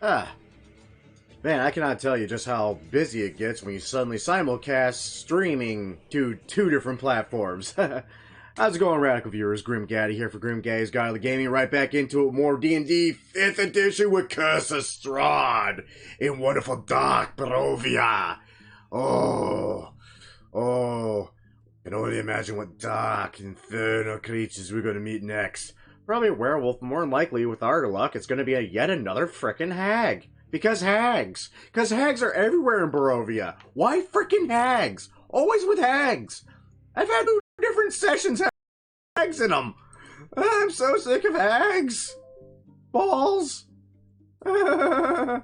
Ah, man, I cannot tell you just how busy it gets when you suddenly simulcast streaming to 2 different platforms. How's it going, Radical viewers? Grim Gaddy here for Grim Gaddy's Guide to the Gaming. Right back into it with more D&D 5th edition with Curse of Strahd in wonderful dark Barovia. Oh, oh, I can only imagine what dark, infernal creatures we're going to meet next. Probably a werewolf, more than likely, with our luck, it's going to be yet another frickin' hag. Because hags. Because hags are everywhere in Barovia. Why frickin' hags? Always with hags. I've had 2 different sessions have hags in them. I'm so sick of hags. Balls. But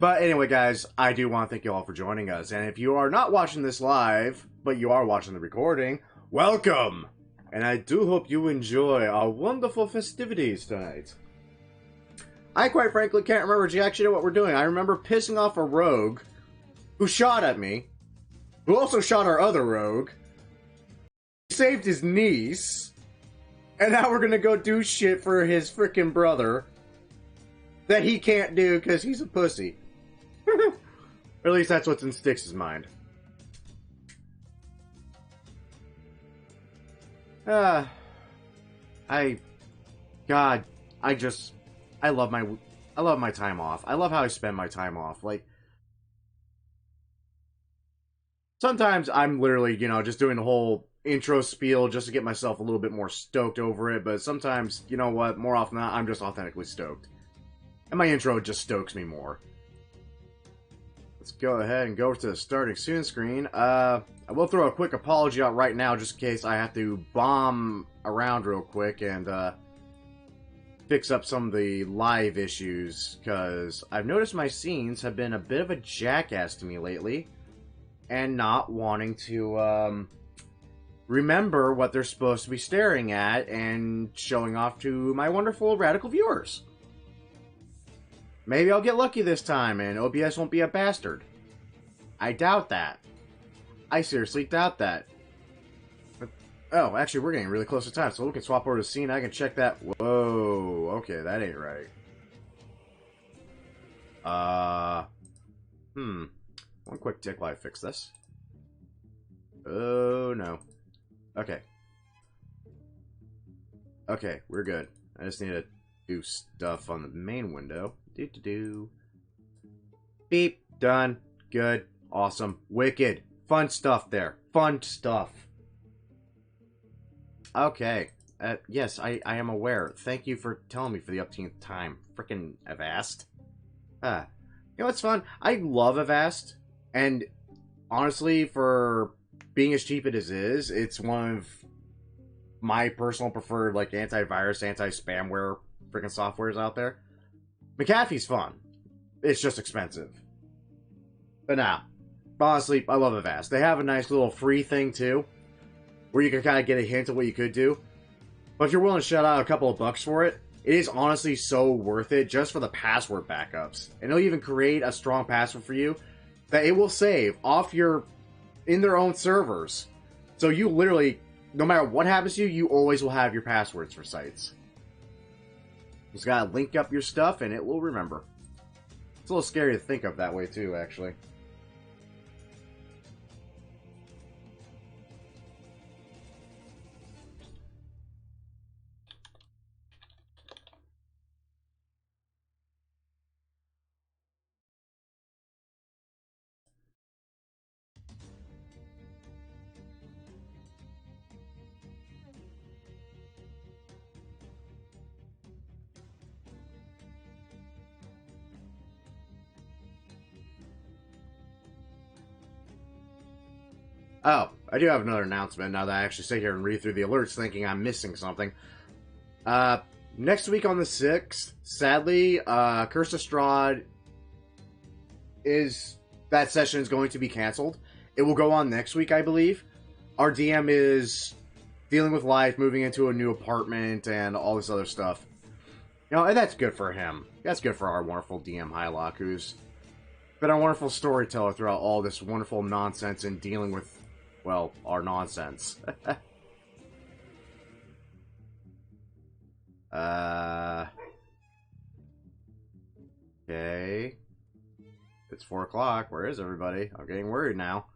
anyway, guys, I do want to thank you all for joining us. And if you are not watching this live, but you are watching the recording, welcome. And I do hope you enjoy our wonderful festivities tonight. I quite frankly can't remember jack shit what we're doing. I remember pissing off a rogue who shot at me, who also shot our other rogue, saved his niece, and now we're gonna go do shit for his frickin' brother that he can't do because he's a pussy. Or at least that's what's in Styx's mind. I love my time off. I love how I spend my time off. Like, sometimes I'm literally, just doing the whole intro spiel just to get myself a little bit more stoked over it, but sometimes, you know what, more often than not, I'm just authentically stoked. And my intro just stokes me more. Let's go ahead and go to the starting soon screen. I will throw a quick apology out right now just in case I have to bomb around real quick and, fix up some of the live issues, because I've noticed my scenes have been a bit of a jackass to me lately, and not wanting to, remember what they're supposed to be staring at and showing off to my wonderful radical viewers. Maybe I'll get lucky this time, and OBS won't be a bastard. I doubt that. I seriously doubt that. Oh, actually, we're getting really close to time, so we can swap over to scene. I can check that. Whoa, okay, that ain't right. One quick tick while I fix this. Oh, no. Okay. Okay, we're good. I just need to do stuff on the main window. Beep. Done. Good. Awesome. Wicked. Fun stuff there. Fun stuff. Okay. Yes, I am aware. Thank you for telling me for the upteenth time. Frickin' Avast. You know what's fun? I love Avast. And honestly, for being as cheap as it is, it's one of my personal preferred, like, antivirus, anti-spamware freaking softwares out there. McAfee's fun. It's just expensive. But nah. Honestly, I love Avast. They have a nice little free thing, too, where you can kind of get a hint of what you could do. But if you're willing to shell out a couple of bucks for it, it is honestly so worth it just for the password backups. And they'll even create a strong password for you that it will save off in their own servers. So you literally, no matter what happens to you, you always will have your passwords for sites. Just gotta link up your stuff and it will remember. It's a little scary to think of that way too, actually. Oh, I do have another announcement now that I actually sit here and read through the alerts thinking I'm missing something. Next week on the 6th, sadly, Curse of Strahd that session is going to be canceled. It will go on next week, I believe. Our DM is dealing with life, moving into a new apartment, and all this other stuff. And that's good for him. That's good for our wonderful DM Hylock, who's been a wonderful storyteller throughout all this wonderful nonsense and dealing with, well, our nonsense. Okay. It's 4 o'clock. Where is everybody? I'm getting worried now.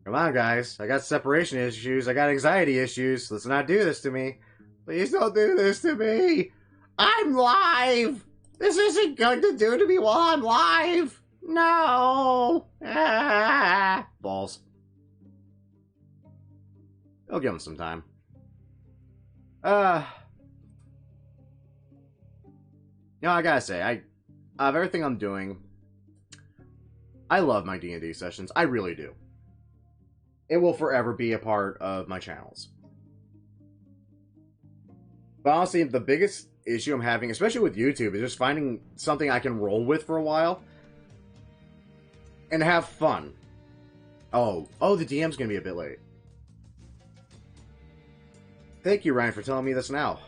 Come on, guys. I got separation issues. I got anxiety issues. Let's not do this to me. Please don't do this to me. I'm live. This isn't good to do to me while I'm live. No. Ah. Balls. I'll give him some time. I gotta say, of everything I'm doing, I love my D&D sessions. I really do. It will forever be a part of my channels. But honestly, the biggest issue I'm having, especially with YouTube, is just finding something I can roll with for a while and have fun. Oh, the DM's gonna be a bit late. Thank you, Ryan, for telling me this now.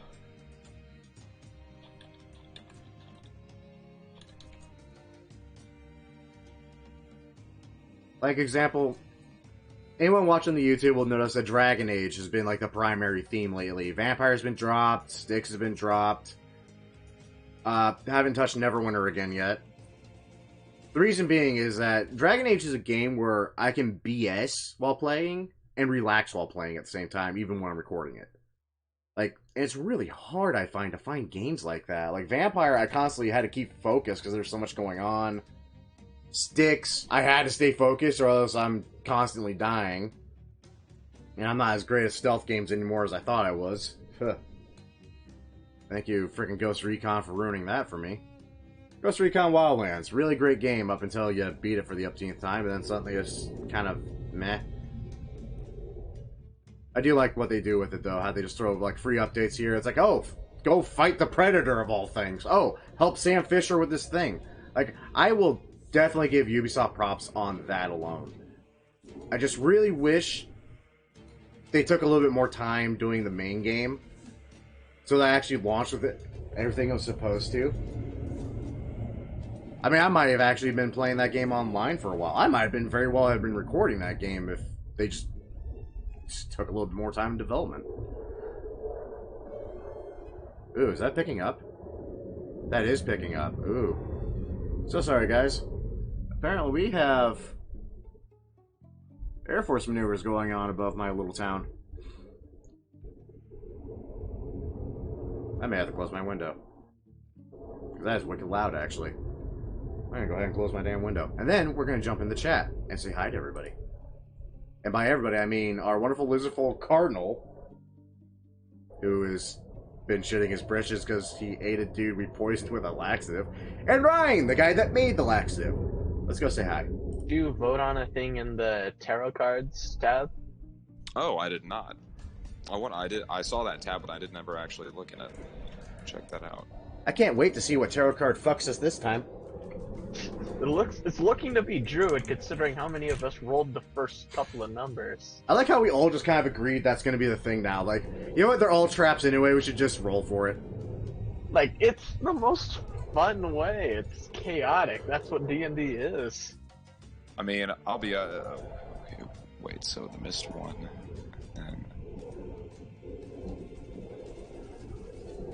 Like, example, anyone watching the YouTube will notice that Dragon Age has been, like, the primary theme lately. Vampire's been dropped, Styx has been dropped. Haven't touched Neverwinter again yet. The reason being is that Dragon Age is a game where I can BS while playing and relax while playing at the same time, even when I'm recording it. Like, it's really hard, I find, to find games like that. Like, Vampire, I constantly had to keep focused because there's so much going on. Styx, I had to stay focused or else I'm constantly dying. And I'm not as great at stealth games anymore as I thought I was. Thank you, freaking Ghost Recon, for ruining that for me. Ghost Recon Wildlands, really great game up until you beat it for the upteenth time, and then something just kind of meh. I do like what they do with it, though, how they just throw, like, free updates here. It's like, oh, go fight the Predator, of all things. Oh, help Sam Fisher with this thing. Like, I will definitely give Ubisoft props on that alone. I just really wish they took a little bit more time doing the main game, so that I actually launched with it, everything it was supposed to. I mean, I might have actually been playing that game online for a while. I might have been very well have been recording that game if they just took a little bit more time in development. Ooh, is that picking up? That is picking up. Ooh. So sorry, guys. Apparently we have Air Force maneuvers going on above my little town. I may have to close my window. Because that is wicked loud, actually. I'm going to go ahead and close my damn window. And then we're going to jump in the chat and say hi to everybody. And by everybody, I mean our wonderful Lizardful Cardinal, who has been shitting his britches because he ate a dude we poisoned with a laxative. And Ryan, the guy that made the laxative. Let's go say hi. Do you vote on a thing in the tarot cards tab? Oh, I did not. I saw that tab, but I did never actually look in it. Check that out. I can't wait to see what tarot card fucks us this time. It's looking to be Druid, considering how many of us rolled the first couple of numbers. I like how we all just kind of agreed that's going to be the thing now. Like, you know what? They're all traps anyway. We should just roll for it. Like, it's the most fun way. It's chaotic. That's what D&D is. I mean, I'll be okay, wait, so the missed one. And...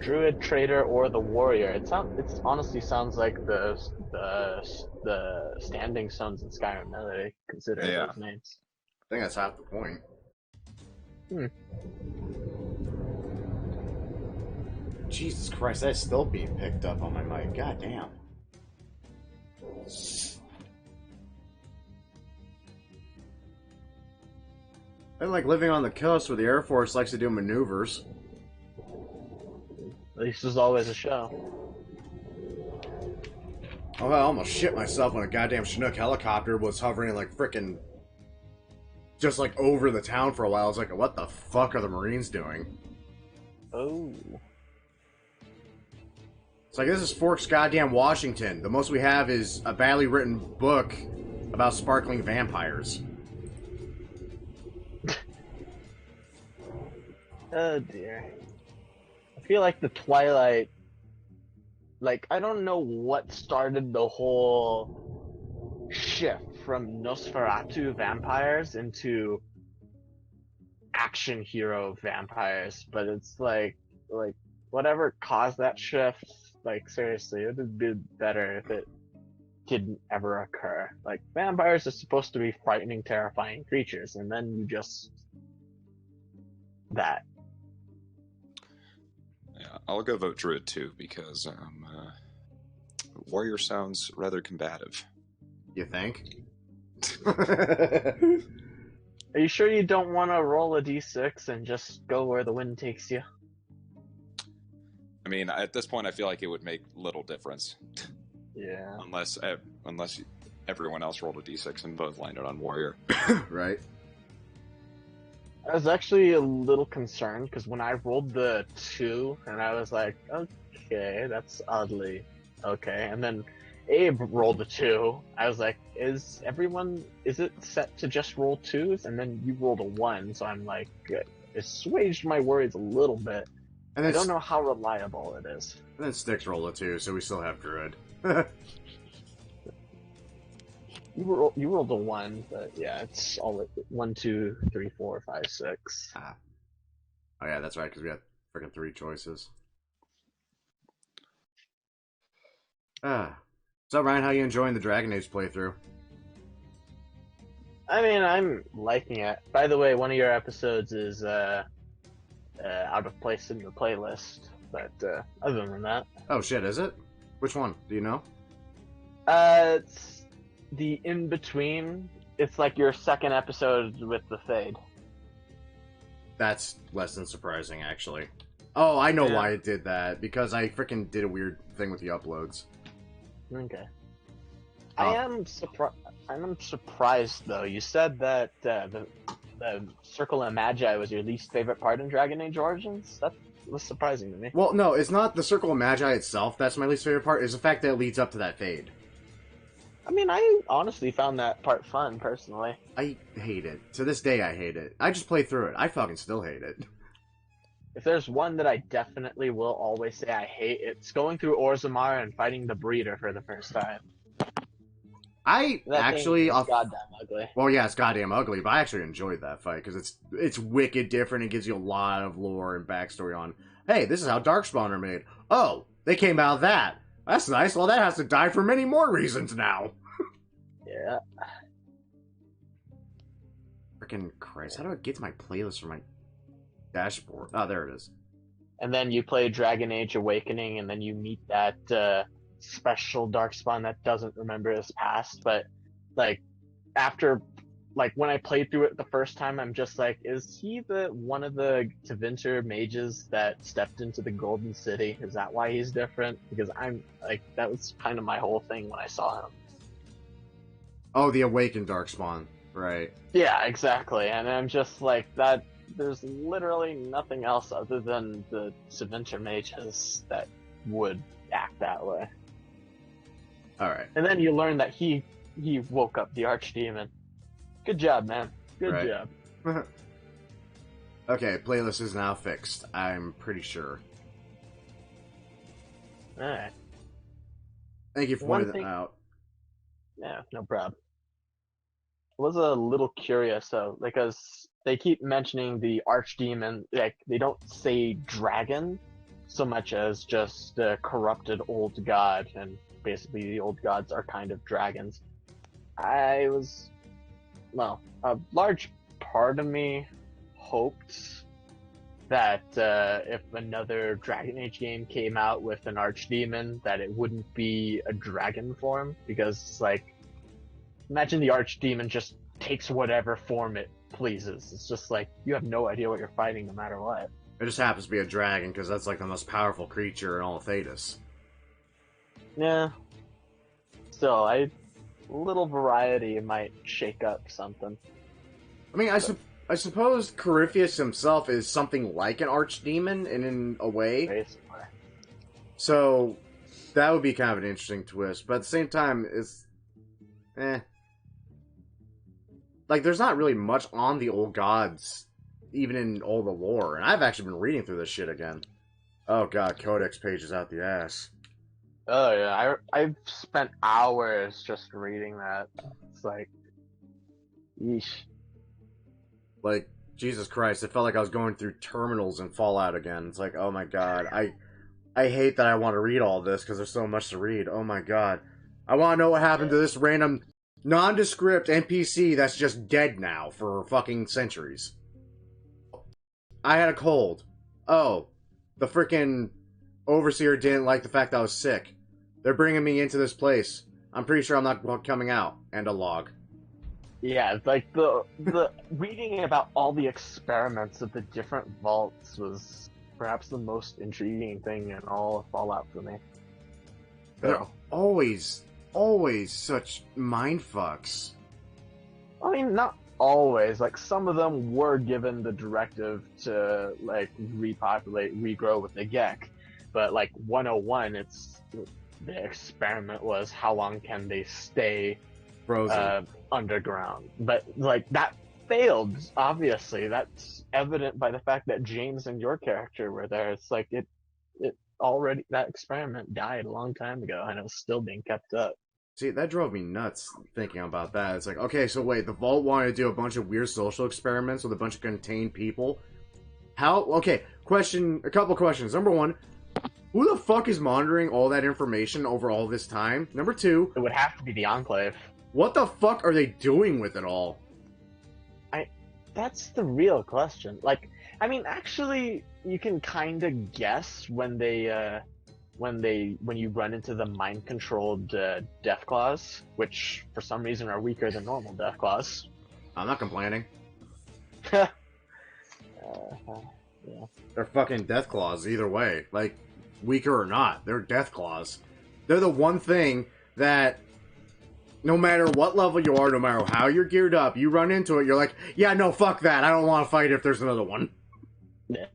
Druid, Trader, or the Warrior. It honestly sounds like the Standing Stones in Skyrim, now that I consider those names. I think that's half the point. Jesus Christ, that's still being picked up on my mic. God damn. I like living on the coast where the Air Force likes to do maneuvers. At least there's always a show. Oh, I almost shit myself when a goddamn Chinook helicopter was hovering like frickin' just like over the town for a while. I was like, what the fuck are the Marines doing? Oh. It's like, this is Forks goddamn Washington. The most we have is a badly written book about sparkling vampires. Oh dear. I feel like the Twilight, like, I don't know what started the whole shift from Nosferatu vampires into action hero vampires, but it's like whatever caused that shift, like, seriously, it would have been better if it didn't ever occur. Like, vampires are supposed to be frightening, terrifying creatures, and then you just... that. Yeah, I'll go vote Druid too, because Warrior sounds rather combative. You think? Are you sure you don't want to roll a d6 and just go where the wind takes you? I mean, at this point, I feel like it would make little difference. Yeah. Unless everyone else rolled a d6 and both landed on Warrior. Right. I was actually a little concerned because when I rolled the 2, and I was like, okay, that's oddly okay. And then Abe rolled the 2. I was like, is it set to just roll 2s? And then you rolled a 1, so I'm like, it assuaged my worries a little bit. And I don't know how reliable it is. And then Sticks rolled a 2, so we still have Druid. You rolled a 1, but yeah, it's all 1, 2, 3, 4, 5, 6. Oh yeah, that's right, because we had freaking 3 choices. So Ryan, how you enjoying the Dragon Age playthrough? I mean, I'm liking it. By the way, one of your episodes is out of place in the playlist, but other than that... Oh shit, is it? Which one? Do you know? It's the in-between. It's like your second episode with the Fade. That's less than surprising, actually. Oh, I know Yeah. why it did that. Because I freaking did a weird thing with the uploads. Okay. Oh. I'm surprised, though. You said that the Circle of Magi was your least favorite part in Dragon Age Origins? That was surprising to me. Well, no, it's not the Circle of Magi itself that's my least favorite part. It's the fact that it leads up to that fade. I mean, I honestly found that part fun, personally. I hate it. To this day, I hate it. I just play through it. I fucking still hate it. If there's one that I definitely will always say I hate, it's going through Orzammar and fighting the Breeder for the first time. I That actually... thing is goddamn ugly. Well, yeah, it's goddamn ugly, but I actually enjoyed that fight, because it's wicked different. It gives you a lot of lore and backstory on, hey, this is how Darkspawn are made. Oh, they came out of that. That's nice. Well, that has to die for many more reasons now. Yeah. Freaking Christ. How do I get to my playlist from my dashboard? Oh, there it is. And then you play Dragon Age Awakening, and then you meet that special Darkspawn that doesn't remember his past. But, like, after, like, when I played through it the first time, I'm just like, is he one of the Tevinter mages that stepped into the Golden City? Is that why he's different? Because I'm, like, that was kind of my whole thing when I saw him. Oh, the Awakened Darkspawn. Right. Yeah, exactly. And I'm just like, that. There's literally nothing else other than the Tevinter mages that would act that way. Alright. And then you learn that he woke up the Archdemon. Good job, man. Good Right. job. Okay, playlist is now fixed. I'm pretty sure. Alright. Thank you for One pointing that thing- out. Yeah, no problem. I was a little curious, though, because they keep mentioning the Archdemon. Like, they don't say dragon so much as just a corrupted old god, and basically the old gods are kind of dragons. A large part of me hoped that if another Dragon Age game came out with an Archdemon, that it wouldn't be a dragon form, because, like, imagine the Archdemon just takes whatever form it pleases. It's just like, you have no idea what you're fighting no matter what. It just happens to be a dragon, because that's like the most powerful creature in all of Thedas. Yeah. Still, a little variety might shake up something. I mean, I suppose Corypheus himself is something like an archdemon in a way. Basically. So that would be kind of an interesting twist. But at the same time, it's... Like, there's not really much on the old gods, even in all the lore. And I've actually been reading through this shit again. Oh god, Codex pages out the ass. Oh yeah, I've spent hours just reading that. It's like, yeesh. Like, Jesus Christ, it felt like I was going through terminals in Fallout again. It's like, oh my god, I hate that I want to read all this because there's so much to read. Oh my god. I want to know what happened to this random nondescript NPC that's just dead now for fucking centuries. I had a cold. Oh, the freaking overseer didn't like the fact that I was sick. They're bringing me into this place. I'm pretty sure I'm not coming out. And a log. Yeah, it's like the reading about all the experiments of the different vaults was perhaps the most intriguing thing in all of Fallout for me. They're always such mindfucks. I mean, not always. Like, some of them were given the directive to, like, repopulate, regrow with the Gek. But, like, 101, the experiment was how long can they stay Frozen. Underground. But, like, that failed, obviously. That's evident by the fact that James and your character were there. It's like, it already, that experiment died a long time ago, and it was still being kept up. See, that drove me nuts thinking about that. It's like, okay, so wait, the Vault wanted to do a bunch of weird social experiments with a bunch of contained people. How? Okay, a couple questions. Number one, who the fuck is monitoring all that information over all this time? Number two, It would have to be the Enclave. what the fuck are they doing with it all? That's the real question. Like, I mean, actually, you can kind of guess when you run into the mind-controlled Deathclaws, which for some reason are weaker than normal Deathclaws. I'm not complaining. Yeah. They're fucking death claws either way. Like, weaker or not, they're death claws. They're the one thing that, no matter what level you are, no matter how you're geared up, you run into it, you're like, yeah, no, fuck that. I don't want to fight if there's another one. Yeah.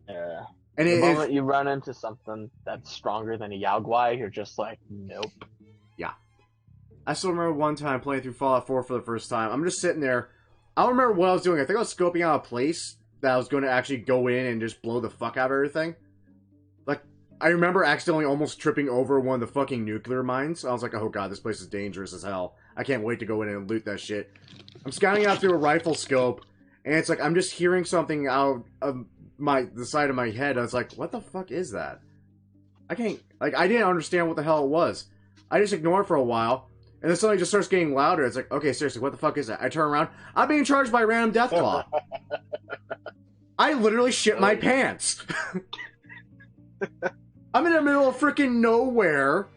And The moment you run into something that's stronger than a Yao Guai, you're just like, nope. Yeah. I still remember one time playing through Fallout 4 for the first time. I'm just sitting there. I don't remember what I was doing. I think I was scoping out a place that I was going to actually go in and just blow the fuck out of everything. Like, I remember accidentally almost tripping over one of the fucking nuclear mines. I was like, oh god, this place is dangerous as hell. I can't wait to go in and loot that shit. I'm scouting out through a rifle scope, and it's like, I'm just hearing something out of the side of my head. I was like, what the fuck is that? I didn't understand what the hell it was. I just ignored it for a while, and then suddenly it just starts getting louder. It's like, okay, seriously, what the fuck is that? I turn around, I'm being charged by a random Deathclaw. I literally shit my pants. I'm in the middle of freaking nowhere,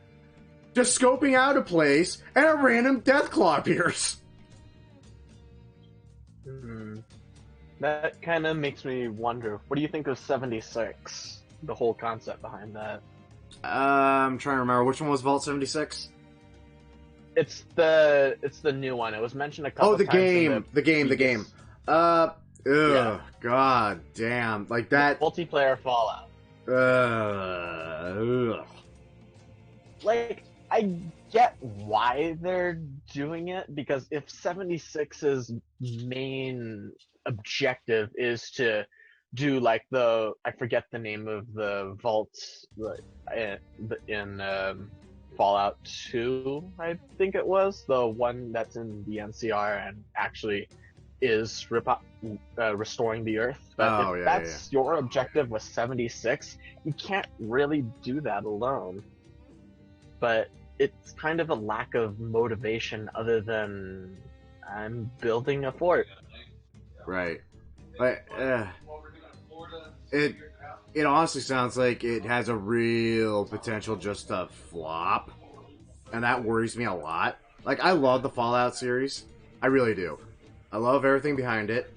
just scoping out a place, and a random Deathclaw appears. That kind of makes me wonder, what do you think of 76? The whole concept behind that. I'm trying to remember, which one was Vault 76? It's the new one. It was mentioned a couple Oh, the times. game. Yeah. God damn. Like that. Multiplayer Fallout. Ugh. Like, I get why they're doing it, because if 76's main objective is to do, like, I forget the name of the vaults in Fallout 2, I think it was, the one that's in the NCR and actually is restoring the Earth. But if that's your objective with 76, you can't really do that alone. But it's kind of a lack of motivation other than, I'm building a fort. Right. But, it honestly sounds like it has a real potential just to flop. And that worries me a lot. Like, I love the Fallout series. I really do. I love everything behind it.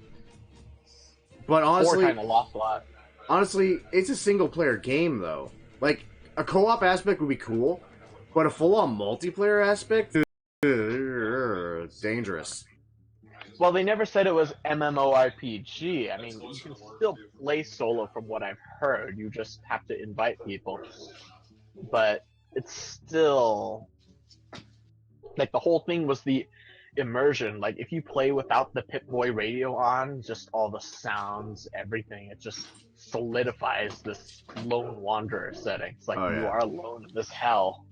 But honestly, kind of lost a lot. Honestly, it's a single-player game, though. Like, a co-op aspect would be cool, but a full-on multiplayer aspect? It's dangerous. Well, they never said it was MMORPG. I mean, you can still play solo from what I've heard. You just have to invite people. But it's still... Like, the whole thing was the immersion. Like, if you play without the Pip-Boy radio on, just all the sounds, everything, it just solidifies this lone wanderer setting. It's like, you are alone in this hell.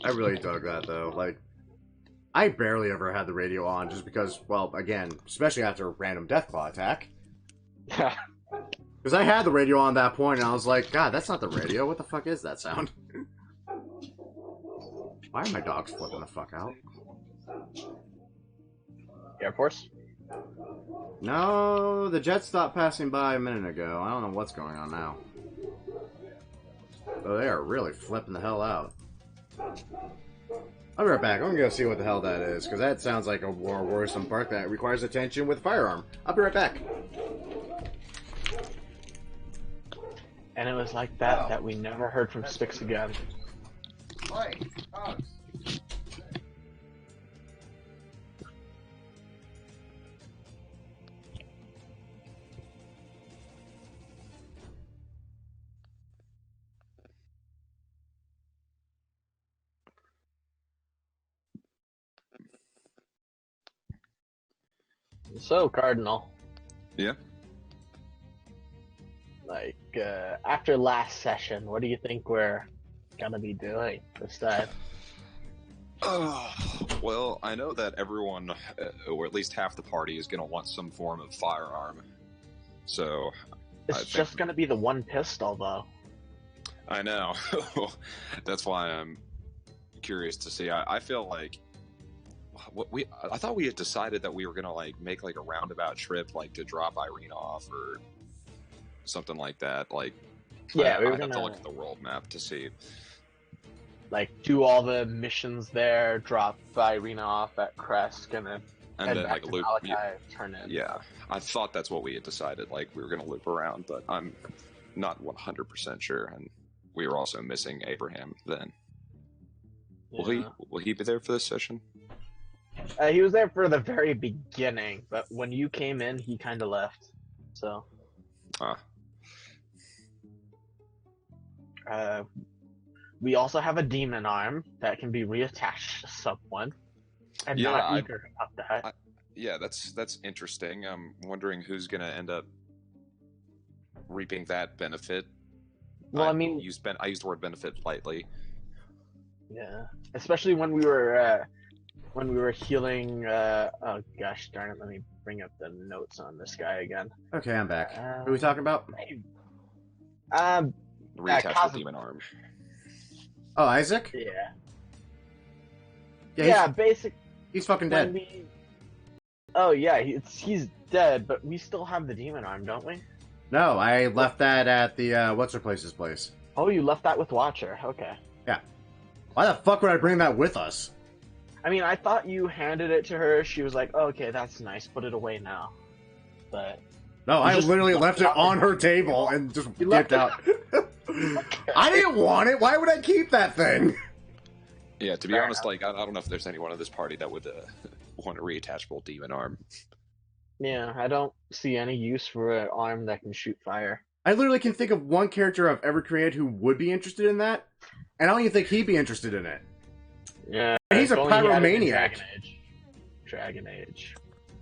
I really dug that, though. Like, I barely ever had the radio on just because, well, again, especially after a random Deathclaw attack. Yeah. Because I had the radio on at that point, and I was like, God, that's not the radio. What the fuck is that sound? Why are my dogs flipping the fuck out? Air Force? No, the jet stopped passing by a minute ago. I don't know what's going on now. Oh, they are really flipping the hell out. I'll be right back. I'm gonna go see what the hell that is, because that sounds like a more worrisome bark that requires attention with a firearm. I'll be right back. And it was like that we never heard from Spix again. So, Cardinal. Yeah. Like, after last session, what do you think we're gonna be doing this time? Well, I know that everyone, or at least half the party, is going to want some form of firearm. So, It's just gonna be the one pistol, though. I know. That's why I'm curious to see. I feel like I thought we had decided that we were gonna like make like a roundabout trip, like to drop Irene off or something like that. Like, Yeah, we were I'd have gonna to look at the world map to see. like do all the missions there, drop Irina off at Kresk, and then head then back like to loop. Malachi, turn in. Yeah, I thought that's what we had decided. Like we were gonna loop around, but I'm not 100% sure. And we were also missing Abraham then. Yeah. Will he be there for this session? He was there for the very beginning, but when you came in, he kind of left. So. We also have a demon arm that can be reattached to someone. I'm not eager about that. Yeah, that's interesting. I'm wondering who's gonna end up reaping that benefit. Well, I used the word benefit lightly. Yeah, especially when we were healing. Oh gosh darn it! Let me bring up the notes on this guy again. Okay, I'm back. What are we talking about? Reattach the demon arm. Oh, Isaac? Yeah. Yeah, basic. He's fucking dead. Oh yeah, he's dead, but we still have the demon arm, don't we? No, I left that at the what's her place's place. Oh, you left that with Watcher. Okay. Yeah. Why the fuck would I bring that with us? I mean, I thought you handed it to her. She was like, oh, "Okay, that's nice. Put it away now." But no, I literally left it on her table and just dipped out. I didn't want it. Why would I keep that thing? Yeah, to be honest, like I don't know if there's anyone in this party that would want a reattachable demon arm. Yeah, I don't see any use for an arm that can shoot fire. I literally can think of one character I've ever created who would be interested in that, and I don't even think he'd be interested in it. Yeah, and he's a pyromaniac. Dragon Age.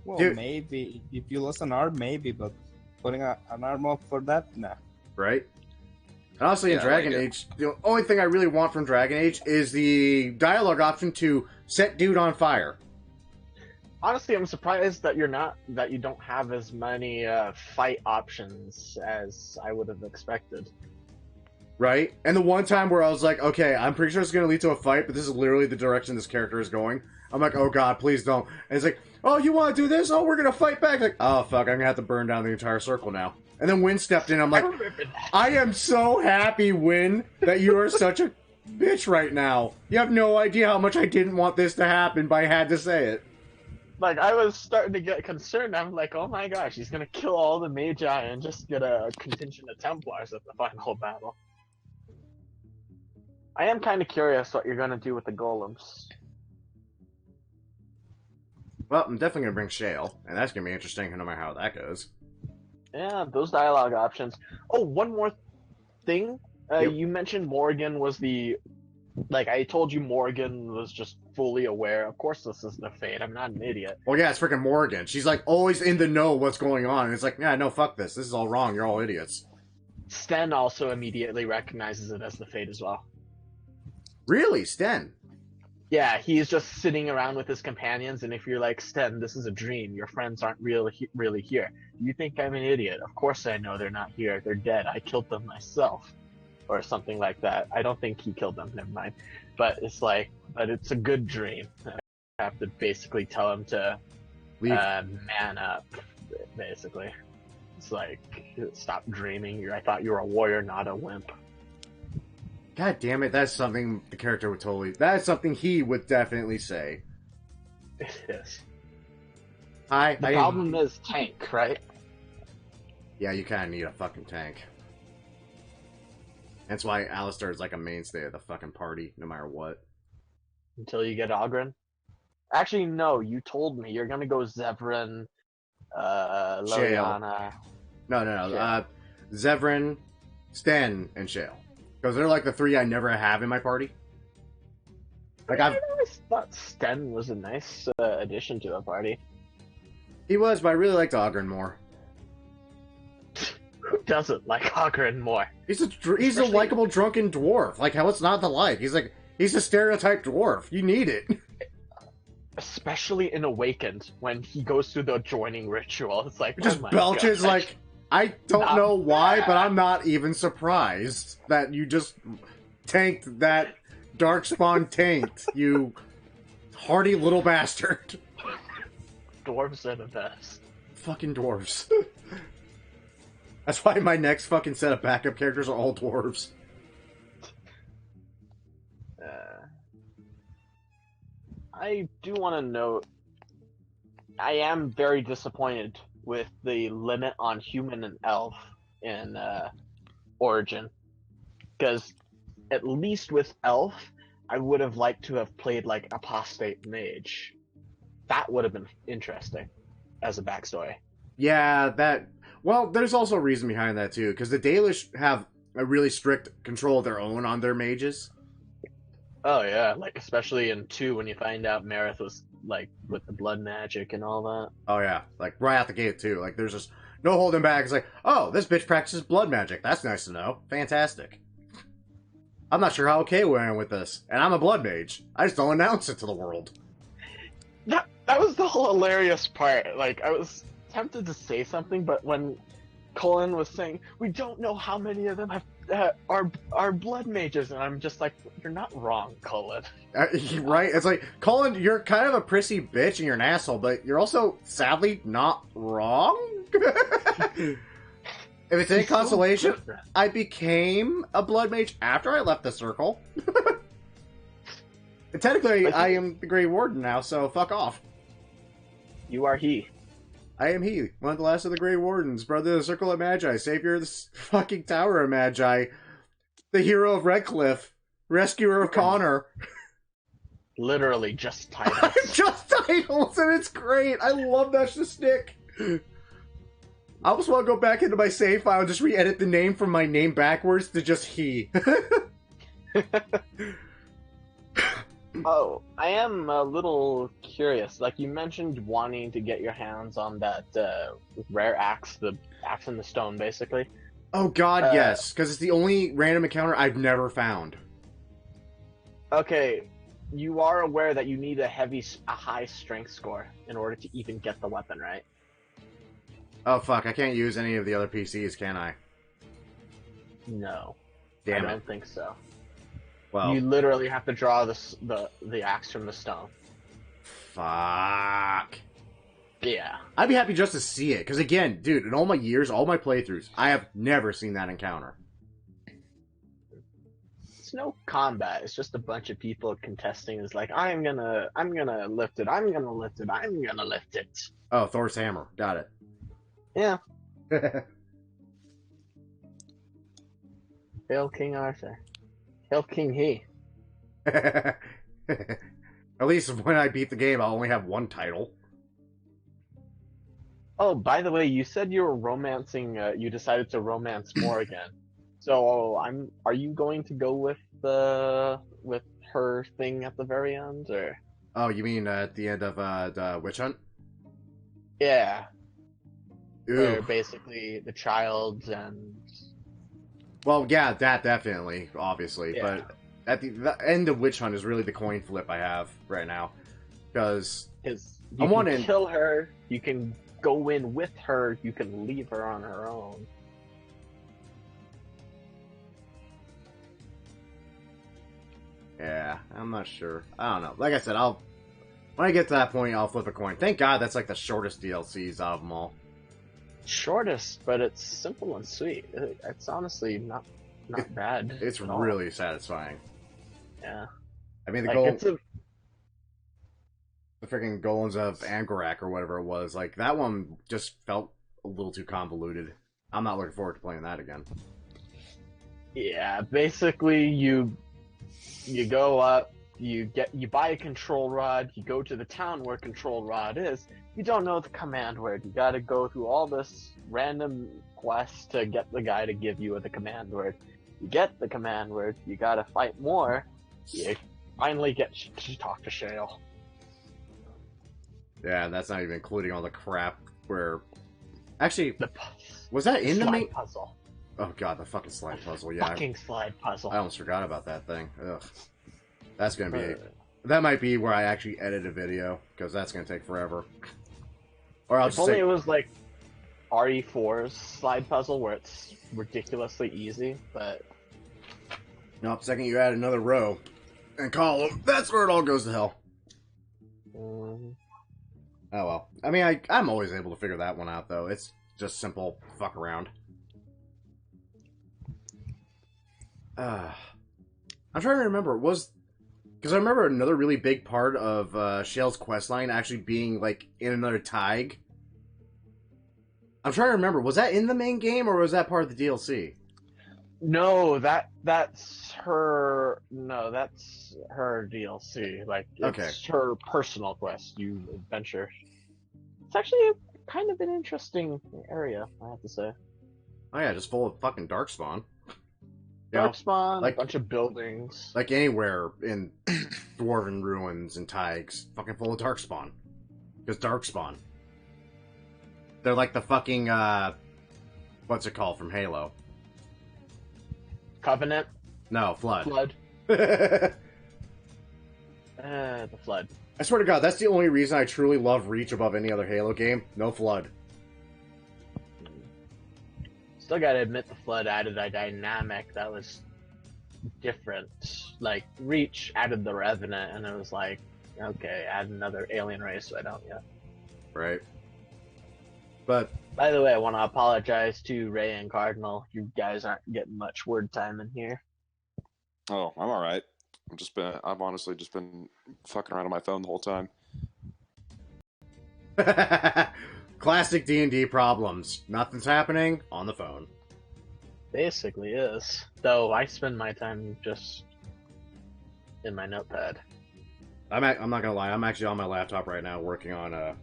Well, Dude. Maybe if you lose an arm, maybe, but putting an arm up for that, nah. Right. And honestly, in Dragon Age, the only thing I really want from Dragon Age is the dialogue option to set dude on fire. Honestly, I'm surprised that you don't have as many fight options as I would have expected. Right? And the one time where I was like, okay, I'm pretty sure it's going to lead to a fight, but this is literally the direction this character is going. I'm like, oh god, please don't. And it's like, oh, you want to do this? Oh, we're going to fight back. Like, oh fuck, I'm going to have to burn down the entire circle now. And then Wynn stepped in. I'm like, I am so happy, Wynn, that you are such a bitch right now. You have no idea how much I didn't want this to happen, but I had to say it. Like, I was starting to get concerned. I'm like, oh my gosh, he's going to kill all the Magi and just get a contingent of Templars at the final battle. I am kind of curious what you're going to do with the golems. Well, I'm definitely going to bring Shale, and that's going to be interesting no matter how that goes. Yeah, those dialogue options. Oh, one more thing. Yep. You mentioned Morgan was the... Like, I told you Morgan was just fully aware. Of course this isn't a fate. I'm not an idiot. Well, yeah, it's freaking Morgan. She's, like, always in the know what's going on. And it's like, yeah, no, fuck this. This is all wrong. You're all idiots. Sten also immediately recognizes it as the fate as well. Really? Sten? Yeah, he's just sitting around with his companions, and if you're like, Sten, this is a dream. Your friends aren't really here. You think I'm an idiot. Of course I know they're not here. They're dead. I killed them myself. or something like that. I don't think he killed them. Never mind. But it's a good dream. I have to basically tell him to Leave. man up. Basically, it's like, stop dreaming. I thought you were a warrior, not a wimp. God damn it! That's something the character would totally. That's something he would definitely say. It is. Hi. The problem is tank, right? Yeah, you kind of need a fucking tank. That's why Alistair is like a mainstay of the fucking party, no matter what. Until you get Ogren. Actually, no. You told me you're gonna go Zevran, Liliana. No. Zevran, Sten, and Shale. Because they're like the three I never have in my party. Like I always thought Sten was a nice addition to the party. He was, but I really liked Ogren more. Who doesn't like Ogren more? He's a likable drunken dwarf. Like, how it's not to like? He's a stereotyped dwarf. You need it. Especially in Awakened, when he goes through the joining ritual. It's like, Just belches like, I don't know why, but I'm not even surprised that you just tanked that Darkspawn tanked, you hardy little bastard. Dwarves are the best. Fucking dwarves. That's why my next fucking set of backup characters are all dwarves. I do want to note, I am very disappointed with the limit on human and elf in Origin. Because at least with elf, I would have liked to have played like Apostate Mage. That would have been interesting as a backstory. Yeah, well, there's also a reason behind that too, because the Dalish have a really strict control of their own on their mages. Oh yeah, like especially in 2 when you find out Marith was like with the blood magic and all that. Oh yeah, like right out the gate too. Like there's just no holding back. It's like, oh, this bitch practices blood magic. That's nice to know. Fantastic. I'm not sure how okay we are with this, and I'm a blood mage. I just don't announce it to the world. That was the whole hilarious part. Like I was tempted to say something, but when Colin was saying, we don't know how many of them have are blood mages, and I'm just like, you're not wrong, Colin. Right? It's like, Colin, you're kind of a prissy bitch and you're an asshole, but you're also sadly not wrong. If it's any consolation, I became a blood mage after I left the circle. And technically, I am the Grey Warden now, so fuck off. You are he. I am he, one of the last of the Grey Wardens, brother of the Circle of Magi, savior of the fucking Tower of Magi, the hero of Redcliffe, rescuer of Connor. Literally just titles. Just titles, and it's great. I love that stick. I almost want to go back into my save file and just re-edit the name from my name backwards to just he. Oh, I am a little curious. Like, you mentioned wanting to get your hands on that rare axe, the axe in the stone, basically. Oh god, yes, because it's the only random encounter I've never found. Okay, you are aware that you need a high strength score in order to even get the weapon, right? Oh fuck, I can't use any of the other PCs, can I? No. Damn I it. don't think so. Well, You literally have to draw the axe from the stone. fuck. Yeah. I'd be happy just to see it, because again, dude, in all my years, all my playthroughs, I have never seen that encounter. It's no combat. It's just a bunch of people contesting. It's like, I'm gonna lift it. I'm gonna lift it. I'm gonna lift it. Oh, Thor's hammer. Got Yeah. it. Hail King Arthur. Hail King he. At least when I beat the game, I'll only have one title. Oh, by the way, you said you were romancing. You decided to romance more again. So are you going to go with her thing at the very end, or? Oh, you mean at the end of the Witch Hunt? Yeah. Where Ooh. basically the child and. Well, yeah, that definitely, obviously. Yeah. But at the end of Witch Hunt is really the coin flip I have right now. Because You I can want to kill her. You can go in with her. You can leave her on her own. Yeah, I'm not sure. I don't know. Like I said, when I get to that point, I'll flip a coin. Thank God that's like the shortest DLCs out of them all. Shortest, but it's simple and sweet. It's honestly not bad. It's at all. really satisfying. Yeah. I mean, The freaking golems of Angorak or whatever it was, like that one just felt a little too convoluted. I'm not looking forward to playing that again. Yeah, basically you go up, you buy a control rod, you go to the town where control rod is. You don't know the command word. You got to go through all this random quest to get the guy to give you the command word. You get the command word, you got to fight more. You finally get to talk to Shale. Yeah, and that's not even including all the crap where... Actually, The was that in the slide main... puzzle. Oh god, the fucking slide puzzle, yeah. Fucking slide puzzle. I almost forgot about that thing. Ugh. That's gonna be... That might be where I actually edit a video, because that's gonna take forever. Or I'll If just only say... it was like RE4's slide puzzle where it's ridiculously easy, but... Nope, second you add another row and column, that's where it all goes to hell. Oh well. I mean, I'm always able to figure that one out, though. It's just simple fuck around. I'm trying to remember, because I remember another really big part of Shale's questline actually being, like, in another Tig. I'm trying to remember, was that in the main game, or was that part of the DLC? No, that's her. No, that's her DLC. Like, it's her personal quest. You adventure. It's actually kind of an interesting area, I have to say. Oh yeah, just full of fucking Darkspawn. Darkspawn, like, a bunch of buildings. Like anywhere in Dwarven Ruins and Tigs, fucking full of Darkspawn. Because Darkspawn. They're like the fucking, what's it called from Halo? Covenant? No, Flood. Flood. The Flood. I swear to God, that's the only reason I truly love Reach above any other Halo game. No Flood. Still gotta admit, the Flood added a dynamic that was different. Like, Reach added the Revenant, and it was like, okay, add another alien race, why don't you? Right. But... By the way, I want to apologize to Ray and Cardinal. You guys aren't getting much word time in here. Oh, I'm alright. I've honestly just been fucking around on my phone the whole time. Classic D&D problems. Nothing's happening on the phone. Basically is. Though I spend my time just in my notepad. I'm not gonna lie, I'm actually on my laptop right now working on a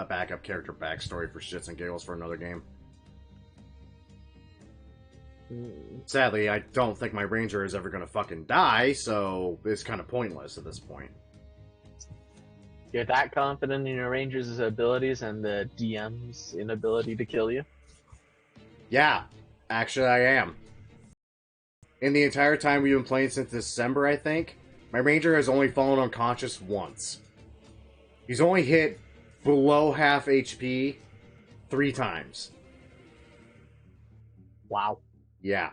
backup character backstory for shits and giggles for another game. Sadly, I don't think my ranger is ever gonna fucking die, so it's kind of pointless at this point. You're that confident in your ranger's abilities and the DM's inability to kill you? Yeah, actually I am. In the entire time we've been playing since December, I think, my ranger has only fallen unconscious once. He's only hit below half HP 3 times. Wow. Yeah.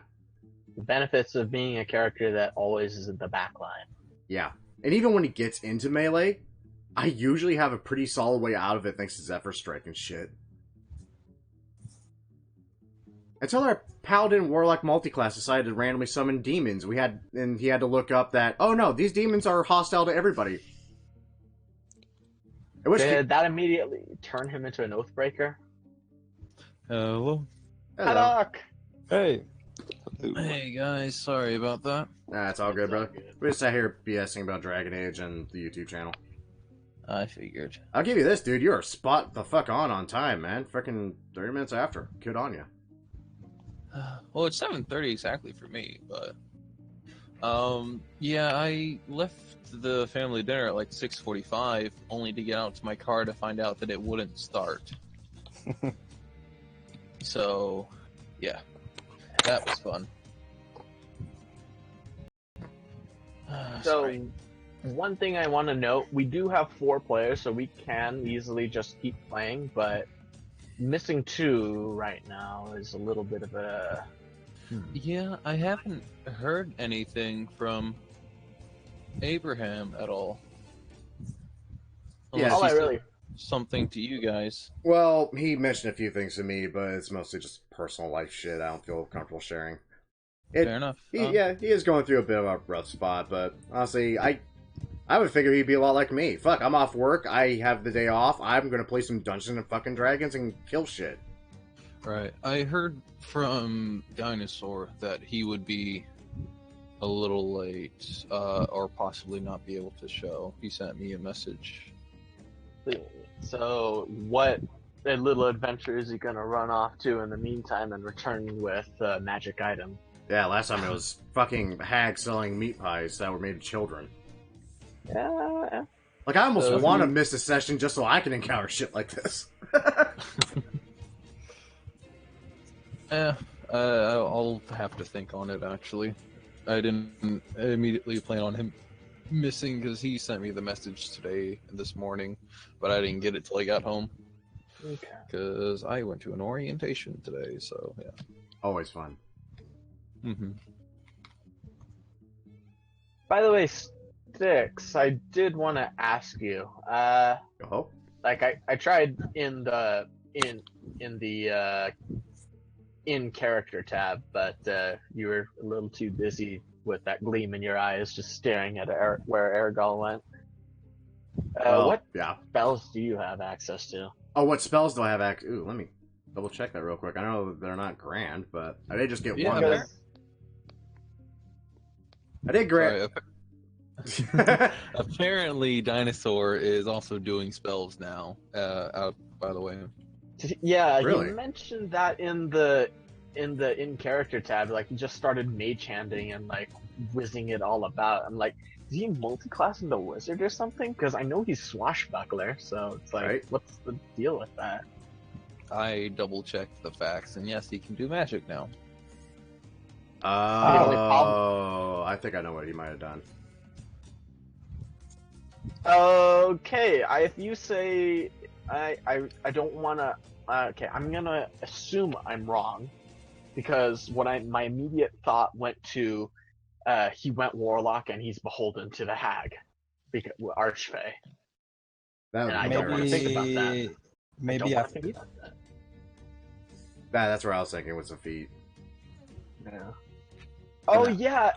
The benefits of being a character that always is in the back line. Yeah. And even when he gets into melee, I usually have a pretty solid way out of it thanks to Zephyr Strike and shit. Until our Paladin Warlock multiclass decided to randomly summon demons, he had to look up that, oh no, these demons are hostile to everybody. Did that immediately turn him into an Oathbreaker? Hello. Hello. Hey. Hey guys, sorry about that. Nah, it's all good, brother. We just sat here BSing about Dragon Age and the YouTube channel. I figured. I'll give you this, dude. You're spot the fuck on time, man. Freaking 30 minutes after. Good on you. Well, it's 7:30 exactly for me, but yeah, I left the family dinner at like 6:45, only to get out to my car to find out that it wouldn't start. So, yeah, that was fun. So, one thing I want to note, we do have 4 players, so we can easily just keep playing, but missing 2 right now is a little bit of a... Yeah, I haven't heard anything from Abraham at all. Yeah, Unless All he I said really something to you guys. Well, he mentioned a few things to me, but it's mostly just personal life shit. I don't feel comfortable sharing. Fair enough. He is going through a bit of a rough spot, but honestly, I would figure he'd be a lot like me. Fuck, I'm off work. I have the day off. I'm gonna play some Dungeons and fucking Dragons and kill shit. Right. I heard from Dinosaur that he would be a little late, or possibly not be able to show. He sent me a message. So, what little adventure is he gonna run off to in the meantime and return with a magic item? Yeah, last time it was fucking hags selling meat pies that were made of children. Yeah. Like, I almost So want to miss a session just so I can encounter shit like this. I'll have to think on it, actually. I didn't immediately plan on him missing because he sent me the message this morning, but I didn't get it till I got home Okay. because I went to an orientation today, so yeah. Always fun. Mm-hmm. By the way, Styx, I did want to ask you. Oh? Like I tried in the in character tab, but you were a little too busy with that gleam in your eyes, just staring at where Aragol went. What Yeah. spells do you have access to? Oh, what spells do I have access? Ooh, let me double check that real quick. I know they're not grand, but I did just get Yeah, one they're- there. I did grant. Apparently, Dinosaur is also doing spells now. Out, by the way. Yeah, Really? he mentioned that in the in character tab. Like he just started mage handing and like whizzing it all about. I'm like, is he multi-classing the wizard or something? Because I know he's swashbuckler, so it's like, Right. what's the deal with that? I double checked the facts, and yes, he can do magic now. only problem- Oh, I think I know what he might have done. Okay, if you say I don't want to. Okay, I'm gonna assume I'm wrong, because my immediate thought went to he went warlock and he's beholden to the hag, because archfey. That And I would be don't wanna terrible. think about that. Maybe I don't wanna after. think about that. That's where I was thinking with the feet. Yeah. Oh No. yeah,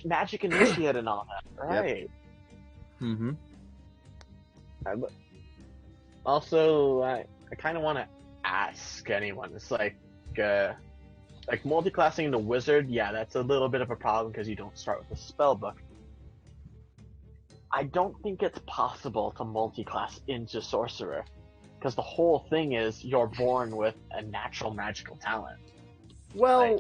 magic initiate and all that. Right. Mm-hmm. Also, I kind of want to ask anyone. It's like multi-classing the wizard. Yeah, that's a little bit of a problem because you don't start with a spell book. I don't think it's possible to multi-class into sorcerer, because the whole thing is you're born with a natural magical talent. Well,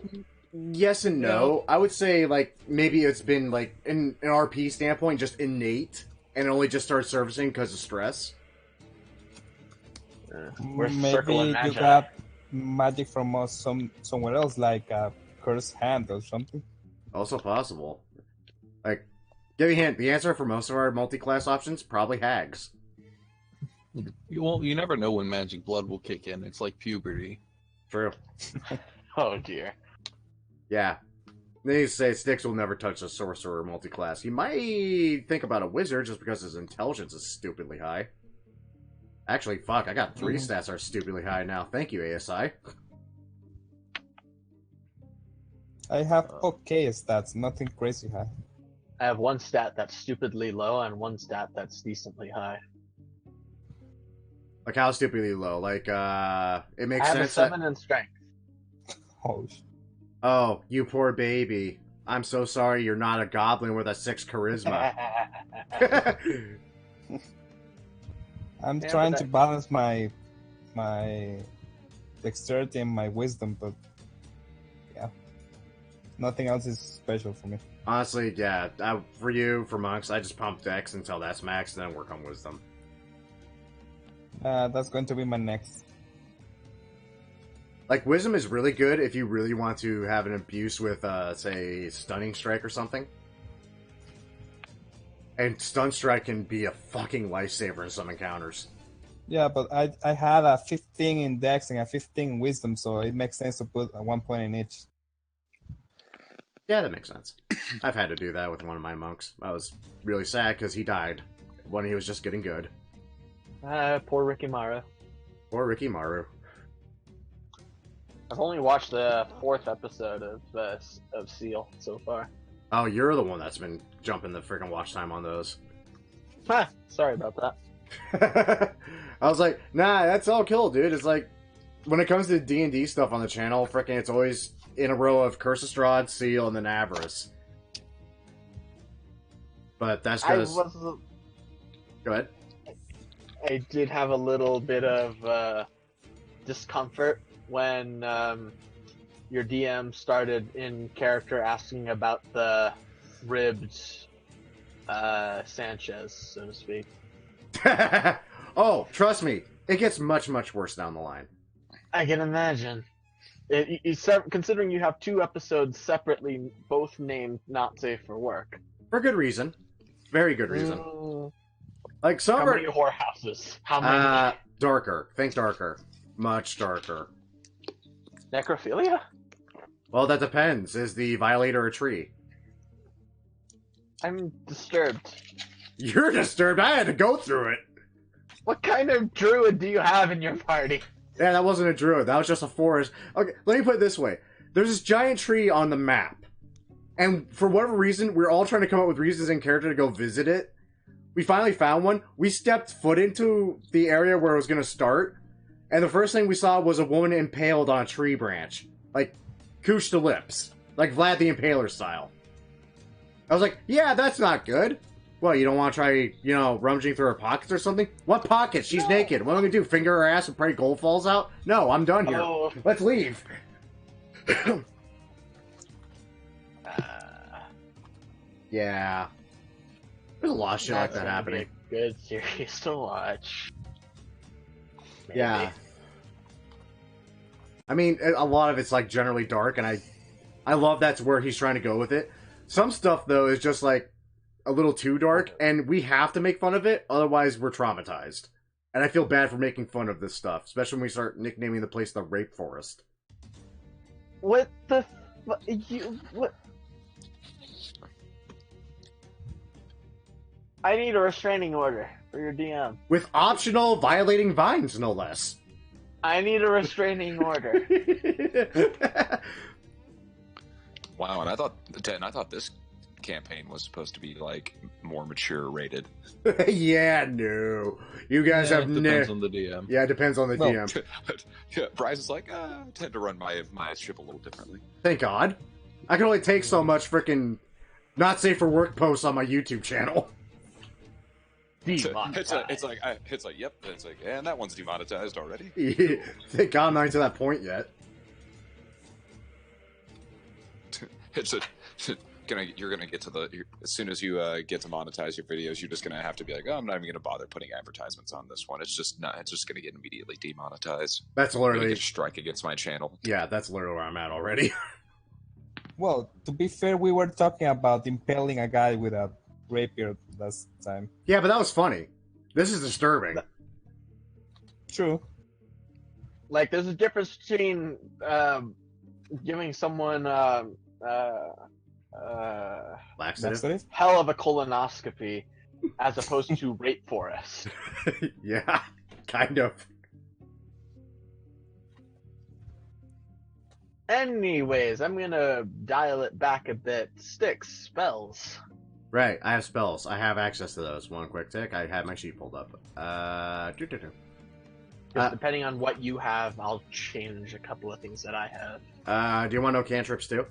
yes and no. I would say, like, maybe it's been, like, in an RP standpoint, just innate, and it only just started surfacing because of stress. We're Maybe circling you magic. got magic from somewhere else, like a cursed hand or something. Also possible. Like, give you a hint, the answer for most of our multi-class options, probably hags. Well, you never know when magic blood will kick in. It's like puberty. True. Oh dear. Yeah. They need to say Styx will never touch a sorcerer multi-class. He might think about a wizard just because his intelligence is stupidly high. Actually, fuck, I got 3 stats are stupidly high now. Thank you, ASI. I have okay stats, nothing crazy high. I have one stat that's stupidly low and one stat that's decently high. Like, how stupidly low? Like, it makes I have a sense that... 7 in strength. Oh, Oh, you poor baby. I'm so sorry you're not a goblin with a 6 charisma. I'm Yeah, trying but to balance my dexterity and my wisdom, but yeah, nothing else is special for me. Honestly, yeah. For you, for monks, I just pump dex until that's max, then work on wisdom. That's going to be my next. Like, wisdom is really good if you really want to have an abuse with, say, stunning strike or something. And stun strike can be a fucking lifesaver in some encounters. Yeah, but I had a 15 in dex and a 15 in wisdom, so it makes sense to put 1 point in each. Yeah, that makes sense. I've had to do that with one of my monks. I was really sad because he died when he was just getting good. Poor Ricky Mara. Or Ricky Maru. I've only watched the 4th episode of Seal so far. Oh, you're the one that's been jumping the freaking watch time on those. Ha! Sorry about that. I was like, nah, that's all cool, dude. It's like, when it comes to D&D stuff on the channel, freaking, it's always in a row of Curse of Strahd, Seal, and then Avarice. But that's because... Go ahead. I did have a little bit of discomfort when your DM started in character asking about the ribbed Sanchez, so to speak. Oh, trust me, it gets much, much worse down the line. I can imagine. Considering you have 2 episodes separately, both named not safe for work. For good reason. Very good reason. Like some How many whorehouses? How many? Darker. Think darker. Much darker. Necrophilia? Well, that depends. Is the violator a tree? I'm disturbed. You're disturbed? I had to go through it. What kind of druid do you have in your party? Yeah, that wasn't a druid. That was just a forest. Okay, let me put it this way. There's this giant tree on the map. And for whatever reason, we're all trying to come up with reasons in character to go visit it. We finally found one. We stepped foot into the area where it was going to start. And the first thing we saw was a woman impaled on a tree branch. Like, couche to lips. Like Vlad the Impaler style. I was like, yeah, that's not good. Well, you don't want to try, rummaging through her pockets or something? What pockets? She's naked. What am I going to do? Finger her ass and pray gold falls out? No, I'm done here. Oh. Let's leave. Yeah. There's a lot of shit like that happening. Be a good series to watch. Maybe. Yeah. I mean, a lot of it's like generally dark, and I love that's where he's trying to go with it. Some stuff though is just like a little too dark, and we have to make fun of it, otherwise we're traumatized. And I feel bad for making fun of this stuff, especially when we start nicknaming the place the Rape Forest. What the what? I need a restraining order for your DM. With optional violating vines, no less. I need a restraining order. Wow, and I thought this campaign was supposed to be like more mature rated. Yeah, no. You guys have it depends on the DM. Yeah, it depends on the DM. Yeah, Bryce is like, I tend to run my ship a little differently. Thank God. I can only take so much freaking not safe for work posts on my YouTube channel. It's like, yep. It's like, and that one's demonetized already. Thank God I'm not to that point yet. You're gonna get to as soon as you get to monetize your videos, you're just gonna have to be like, oh, I'm not even gonna bother putting advertisements on this one. It's just gonna get immediately demonetized. That's literally get a strike against my channel. Yeah, that's literally where I'm at already. Well, to be fair, we were talking about impaling a guy with a rapier last time. Yeah, but that was funny. This is disturbing. True. Like, there's a difference between giving someone Laxative? hell of a colonoscopy as opposed to rape forest. Yeah, kind of. Anyways, I'm gonna dial it back a bit. Sticks, spells. Right, I have spells. I have access to those. One quick tick. I have my sheet pulled up. Depending on what you have, I'll change a couple of things that I have. Do you want to know cantrips too?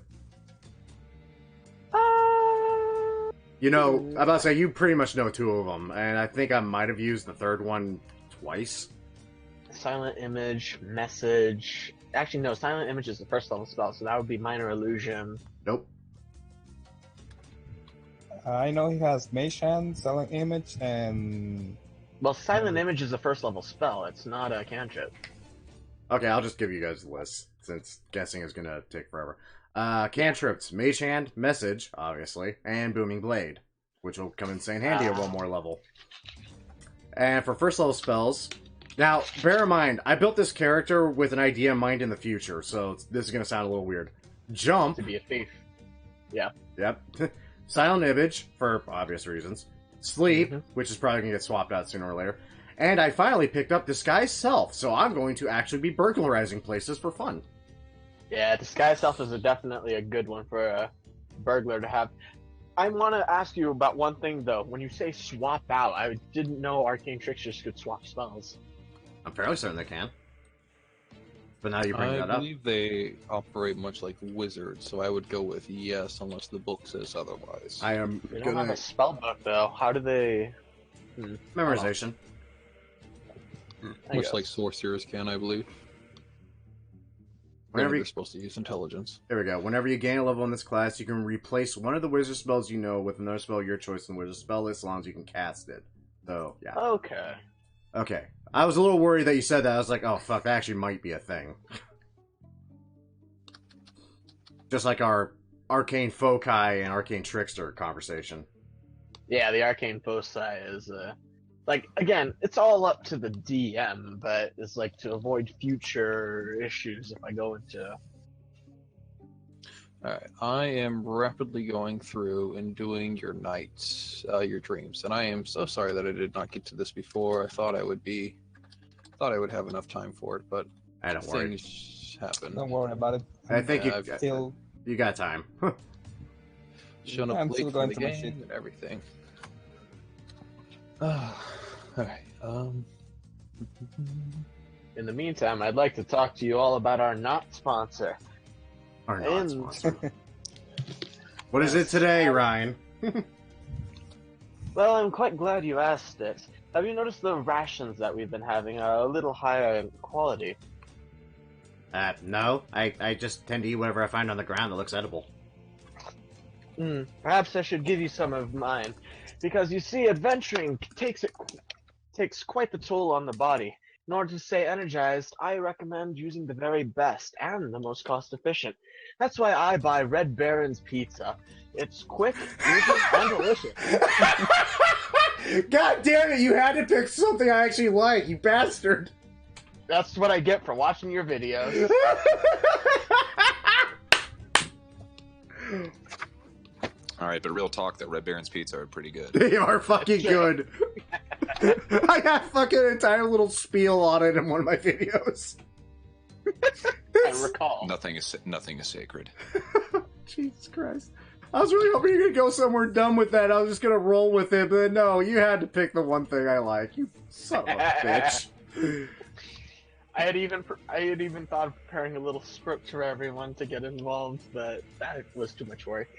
I'm about to say, you pretty much know 2 of them, and I think I might have used the 3rd one twice. Silent image, message. Actually, no, silent image is the 1st level spell, so that would be minor illusion. Nope. I know he has Mage Hand, Silent Image, and... Well, silent image is a 1st level spell. It's not a cantrip. Okay, I'll just give you guys the list, since guessing is going to take forever. Cantrips, Mage Hand, Message, obviously, and Booming Blade, which will come insane handy at one more level. And for 1st level spells... Now, bear in mind, I built this character with an idea in mind in the future, so this is going to sound a little weird. Jump... To be a thief. Yeah. Yep. Silent Image, for obvious reasons. Sleep, Mhm. which is probably going to get swapped out sooner or later. And I finally picked up Disguise Self, so I'm going to actually be burglarizing places for fun. Yeah, Disguise Self is definitely a good one for a burglar to have. I want to ask you about one thing, though. When you say swap out, I didn't know arcane tricksters could swap spells. I'm fairly certain they can. But now you bring I that up. believe they operate much like wizards, so I would go with yes, unless the book says otherwise. I am They don't have gonna... a spell book, though. How do they... Memorization. I Much guess. like sorcerers can, I believe. Whenever Only you... they're supposed to use intelligence. There we go. Whenever you gain a level in this class, you can replace one of the wizard spells you know with another spell of your choice in the wizard spell list, as long as you can cast it. So, yeah. Okay. Okay. I was a little worried that you said that. I was like, oh, fuck, that actually might be a thing. Just like our Arcane Foci and Arcane Trickster conversation. Yeah, the arcane foci is, like, again, it's all up to the DM, but it's like to avoid future issues if I go into... Alright, I am rapidly going through and doing your nights, your dreams, and I am so sorry that I did not get to this before. I thought I would have enough time for it, but I don't worry. things happen. Don't worry about it. I think Yeah, you, I've Still, you got time. shown I'm up still late for going the through my game shit. and everything. Alright, In the meantime, I'd like to talk to you all about our not sponsor. Or not And- sponsor. What is it today, Ryan? Well, I'm quite glad you asked it. Have you noticed the rations that we've been having are a little higher in quality? No. I just tend to eat whatever I find on the ground that looks edible. Perhaps I should give you some of mine. Because you see, adventuring takes quite the toll on the body. In order to stay energized, I recommend using the very best and the most cost efficient. That's why I buy Red Baron's Pizza. It's quick, easy, and delicious. God damn it, you had to pick something I actually like, you bastard! That's what I get for watching your videos. All right, but real talk, that Red Baron's pizza are pretty good. They are fucking good. I have fucking entire little spiel on it in one of my videos. I recall. Nothing is sacred. Jesus Christ. I was really hoping you were going to go somewhere dumb with that. I was just going to roll with it, but no, you had to pick the one thing I like. You son of a bitch. I had even thought of preparing a little script for everyone to get involved, but that was too much work.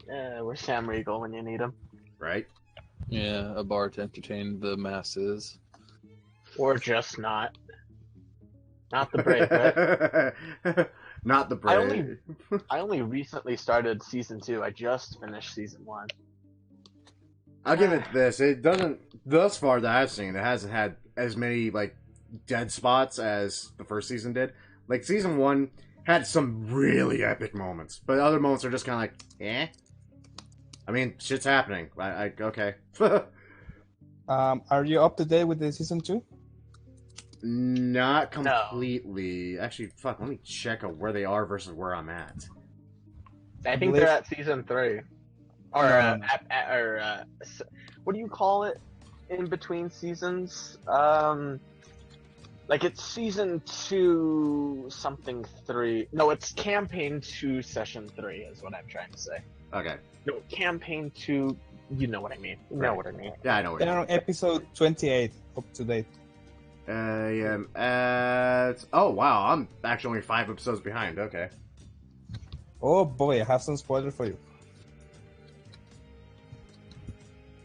Where's Sam Riegel when you need him? Right? yeah, a bar to entertain the masses. Or just not. Not the break, right? Not the break. I only recently started season 2. I just finished season 1. I'll give it this. It doesn't, thus far that I've seen, it hasn't had as many, like, dead spots as the first season did. Like, season 1 had some really epic moments, but other moments are just kind of like, eh? I mean, shit's happening. Okay. are you up to date with the season 2? Not completely. Actually, fuck, let me check where they are versus where I'm at. I think they're at season 3. Or, what do you call it in between seasons? Like it's season 2 something 3. No, it's campaign 2 session 3 is what I'm trying to say. Okay. No, campaign 2, you know what I mean. You know what I mean. Yeah, I know what They're on episode 28 up to date. I am at... Oh, wow, I'm actually only 5 episodes behind. Okay. Oh boy, I have some spoiler for you.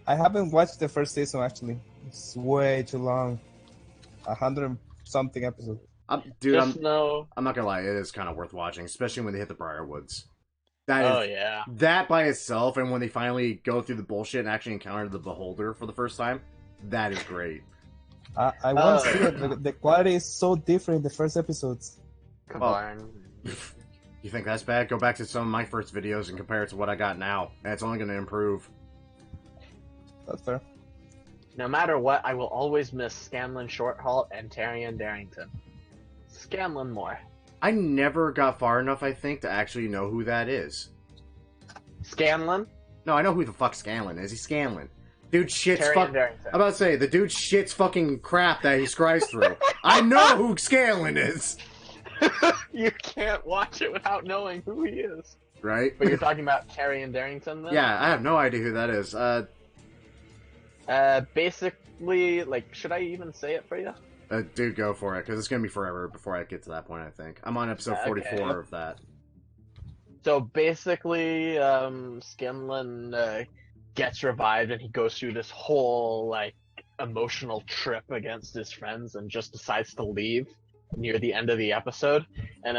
I haven't watched the first season actually. It's way too long. 100 something episodes. Dude, Just know. I'm not gonna lie, it is kind of worth watching, especially when they hit the Briarwoods. Oh yeah. That by itself, and when they finally go through the bullshit and actually encounter the Beholder for the first time, that is great. I want to see it. The quality is so different in the first episodes. Come Well, on. You think that's bad? Go back to some of my first videos and compare it to what I got now, and it's only going to improve. That's fair. No matter what, I will always miss Scanlan Shorthalt and Tyrion Darrington. Scanlan more. I never got far enough, I think, to actually know who that is. Scanlan? No, I know who the fuck Scanlan is. He's Scanlan. Dude shits Tyrion fuck. Darrington. I'm about to say, the dude shits fucking crap that he scries through. I know who Scanlan is! You can't watch it without knowing who he is. Right? But you're talking about Tyrion Darrington, then? Yeah, I have no idea who that is. Basically, like, should I even say it for you? Dude, go for it, because it's gonna be forever before I get to that point, I think. I'm on episode 44 of that. So basically, Scanlan gets revived and he goes through this whole, like, emotional trip against his friends and just decides to leave near the end of the episode. And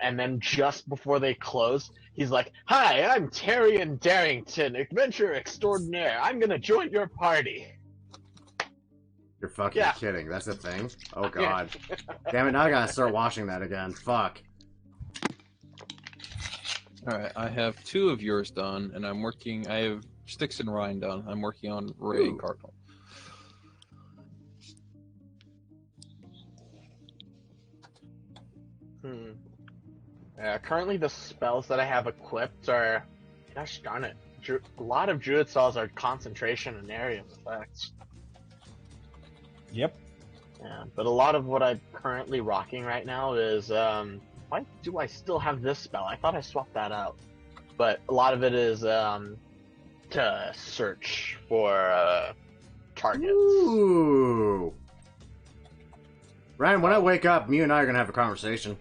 then just before they close, he's like, "Hi, I'm Tyrion Darrington, adventure extraordinaire. I'm gonna join your party." You're fucking kidding. That's a thing? Oh, God. Damn it, now I gotta start watching that again. Fuck. Alright, I have 2 of yours done, and I have Styx and Ryan done. I'm working on Ray and Cardinal. Currently the spells that I have equipped are, gosh darn it, a lot of Druid spells are concentration and area effects. Yep. Yeah, but a lot of what I'm currently rocking right now is, why do I still have this spell? I thought I swapped that out. But a lot of it is, to search for, targets. Ooh. Ryan, when I wake up, you and I are gonna have a conversation.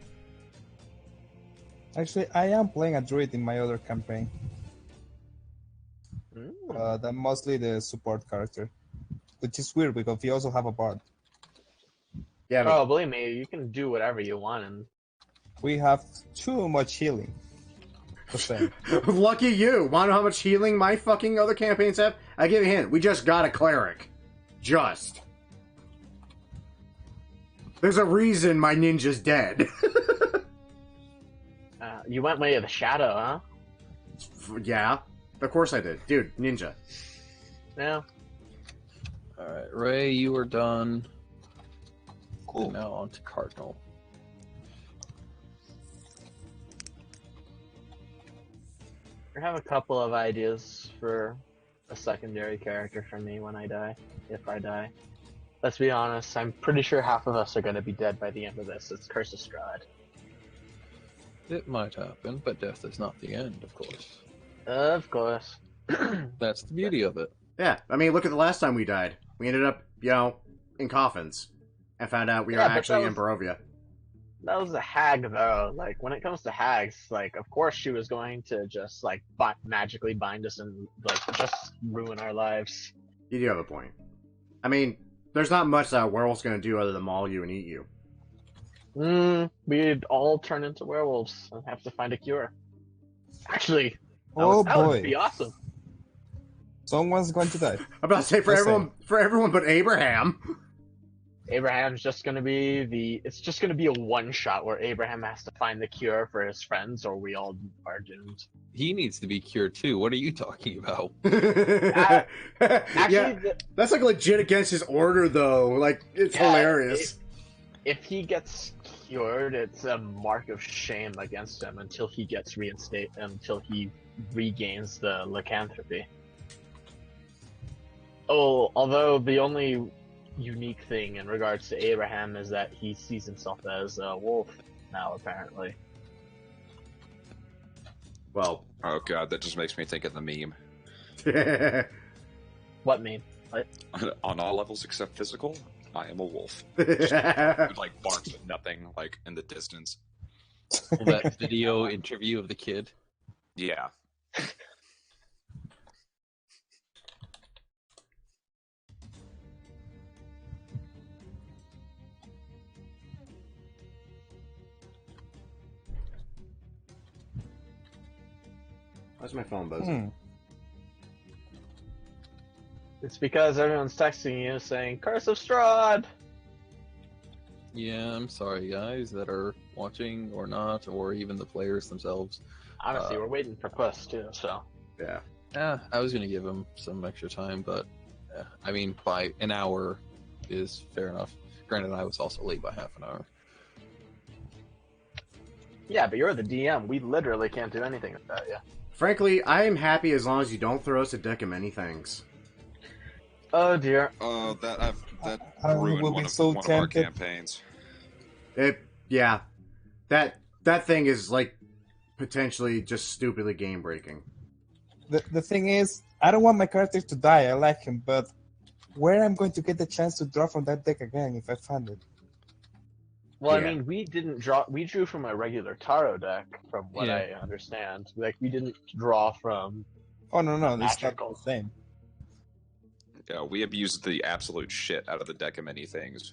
Actually, I am playing a druid in my other campaign. Mostly the support character, which is weird because we also have a bard. Yeah, but... Oh, believe me, you can do whatever you want, and We have too much healing. The same. Lucky you. Wanna know how much healing my fucking other campaigns have? I give you a hint. We just got a cleric. Just. There's a reason my ninja's dead. you went way of the shadow, huh? Yeah. Of course I did. Dude, ninja. Yeah. Alright, Ray, you are done. Cool. And now on to Cardinal. I have a couple of ideas for a secondary character for me when I die, if I die. Let's be honest, I'm pretty sure half of us are going to be dead by the end of this. It's Curse of Strahd. It might happen, but death is not the end, of course. Of course. That's the beauty of it. Yeah, I mean, look at the last time we died. We ended up, in coffins. And found out we are actually in Barovia. That was a hag, though. Like, when it comes to hags, like, of course she was going to just, like, magically bind us and, like, just ruin our lives. You do have a point. I mean, there's not much that a werewolf's gonna do other than maul you and eat you. We'd all turn into werewolves and have to find a cure. Actually, that would be awesome. Someone's going to die. I'm about to say for everyone but Abraham. Abraham's just gonna be it's just gonna be a one-shot where Abraham has to find the cure for his friends or we all are doomed. He needs to be cured too. What are you talking about? Actually, yeah, that's like legit against his order, though. Like, it's hilarious. If he gets cured, it's a mark of shame against him until he gets until he regains the lycanthropy. Oh, although the only unique thing in regards to Abraham is that he sees himself as a wolf now, apparently. Well, oh god, that just makes me think of the meme. What meme? What? On all levels except physical, I am a wolf. Just, like barks at nothing, like in the distance. Well, that video interview of the kid. Yeah. Why's my phone buzzing? It's because everyone's texting you saying, Curse of Strahd! Yeah, I'm sorry, guys that are watching or not, or even the players themselves. Honestly, we're waiting for Puss, too, so... Yeah. Yeah, I was going to give him some extra time, but, I mean, by an hour is fair enough. Granted, I was also late by half an hour. Yeah, but you're the DM. We literally can't do anything about you. Frankly, I am happy as long as you don't throw us a deck of many things. Oh dear. That I ruined will one be of so one of our tempted. campaigns. Yeah, that thing is like potentially just stupidly game breaking. The thing is, I don't want my character to die. I like him, but where I'm going to get the chance to draw from that deck again if I find it? Well, Yeah. I mean, we didn't draw. We drew from a regular Taro deck, from what Yeah. I understand. Like, we didn't draw from. Oh no, it's not Magical. the same. Yeah, we abused the absolute shit out of the deck of many things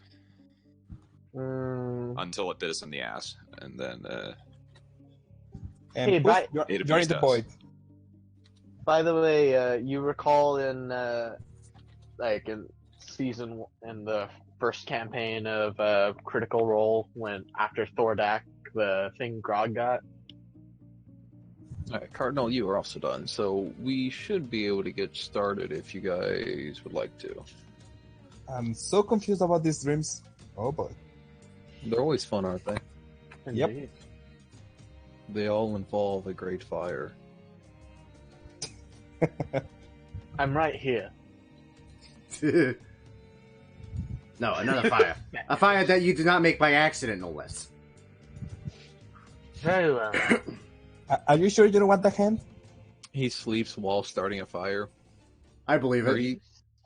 until it bit us in the ass, and then And Hey, poof, bye. you're It in the abused us. void. By the way, you recall in like in in the first campaign of Critical Role, when after Thordak, the thing Grog got. All right, Cardinal, you are also done, so we should be able to get started if you guys would like to. I'm so confused about these dreams. Oh boy. They're always fun, aren't they? Yep. Indeed. They all involve a great fire. I'm right here. No, another fire. A fire that you did not make by accident, no less. Very well. Are you sure you don't want the hand? He sleeps while starting a fire. I believe Or it.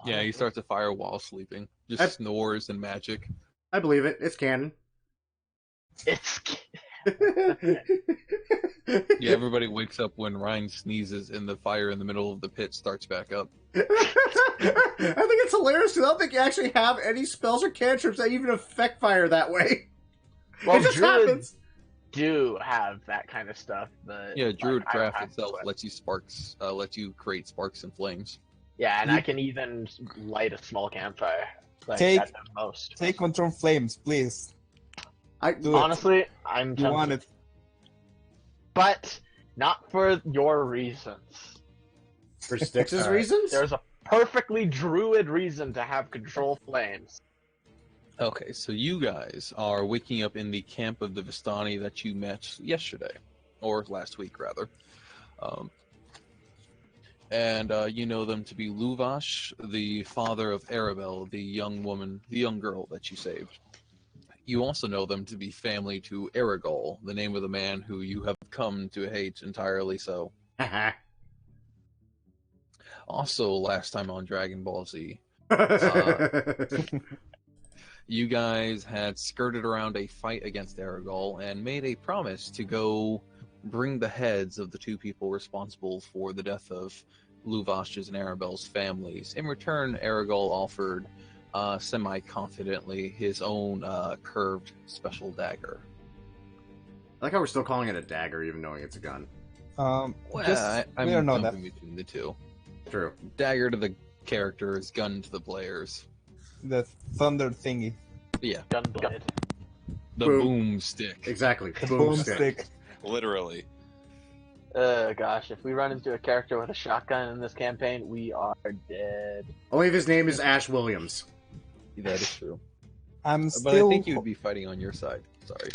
he starts a fire while sleeping. Just I- snores and magic. I believe it. It's canon. It's Yeah, everybody wakes up when Ryan sneezes and the fire in the middle of the pit starts back up. I think it's hilarious because I don't think you actually have any spells or cantrips that even affect fire that way. well, it just druids happens. do have that kind of stuff, but Yeah, Druid I don't Craft have itself to. lets you create sparks and flames. Yeah, and You- I can even light a small campfire. Like Take- at the most. Take control flames, please. Do it. Honestly, I'm You tempted, want it? but not for your reasons. For Styx's Alright. reasons? There's a perfectly druid reason to have control flames. Okay, so you guys are waking up in the camp of the Vistani that you met yesterday, or last week rather. And you know them to be Luvash, the father of Arabelle, the young girl that you saved. You also know them to be family to Aragol, the name of the man who you have come to hate entirely so. Also, last time on Dragon Ball Z, you guys had skirted around a fight against Aragol and made a promise to go bring the heads of the two people responsible for the death of Luvash's and Arabelle's families. In return, Aragol offered, semi-confidently, his own curved special dagger. I like how we're still calling it a dagger, even knowing it's a gun. Well, I'm we don't know that. jumping between the two. True. Dagger to the characters, gun to the players. The thunder thingy. Yeah, Gunblade. the Boom. boomstick. Exactly. The Boomstick. boomstick. Literally. Gosh, if we run into a character with a shotgun in this campaign, we are dead. Only if his name is Ash Williams. That is true. I'm But I still. think you'd be fighting on your side. Sorry.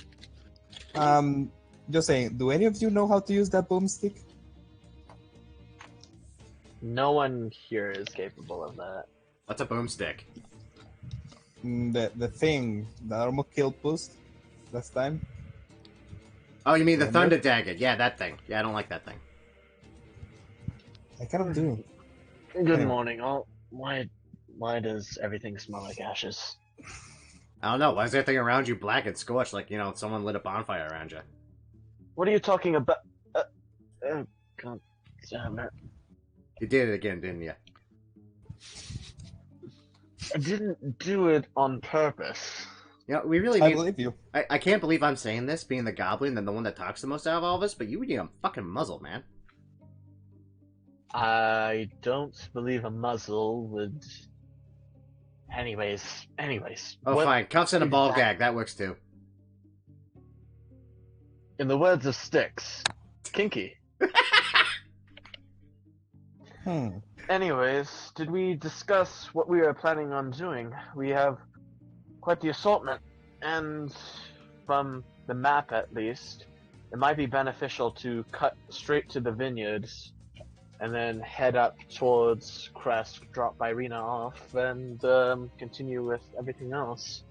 Just saying. Do any of you know how to use that boomstick? No one here is capable of that. What's a boomstick? The thing, the normal kill boost last time. Oh, you mean the Remember? Thunder Dagger? Yeah, that thing. Yeah, I don't like that thing. I cannot do. Good Anyway. morning, all. Why does everything smell like ashes? I don't know. Why is everything around you black and scorched like, someone lit a bonfire around you? What are you talking about? God damn it. You did it again, didn't you? I didn't do it on purpose. We really I need... believe you. I can't believe I'm saying this, being the goblin and the one that talks the most out of all of us, but you need a fucking muzzle, man. I don't believe a muzzle would. Anyways. Oh, what- fine. Cuffs and a ball exact- gag. That works too. In the words of Styx, kinky. Anyways, did we discuss what we are planning on doing? We have quite the assortment, and from the map at least, it might be beneficial to cut straight to the vineyards and then head up towards Crest, drop Irina off, and continue with everything else.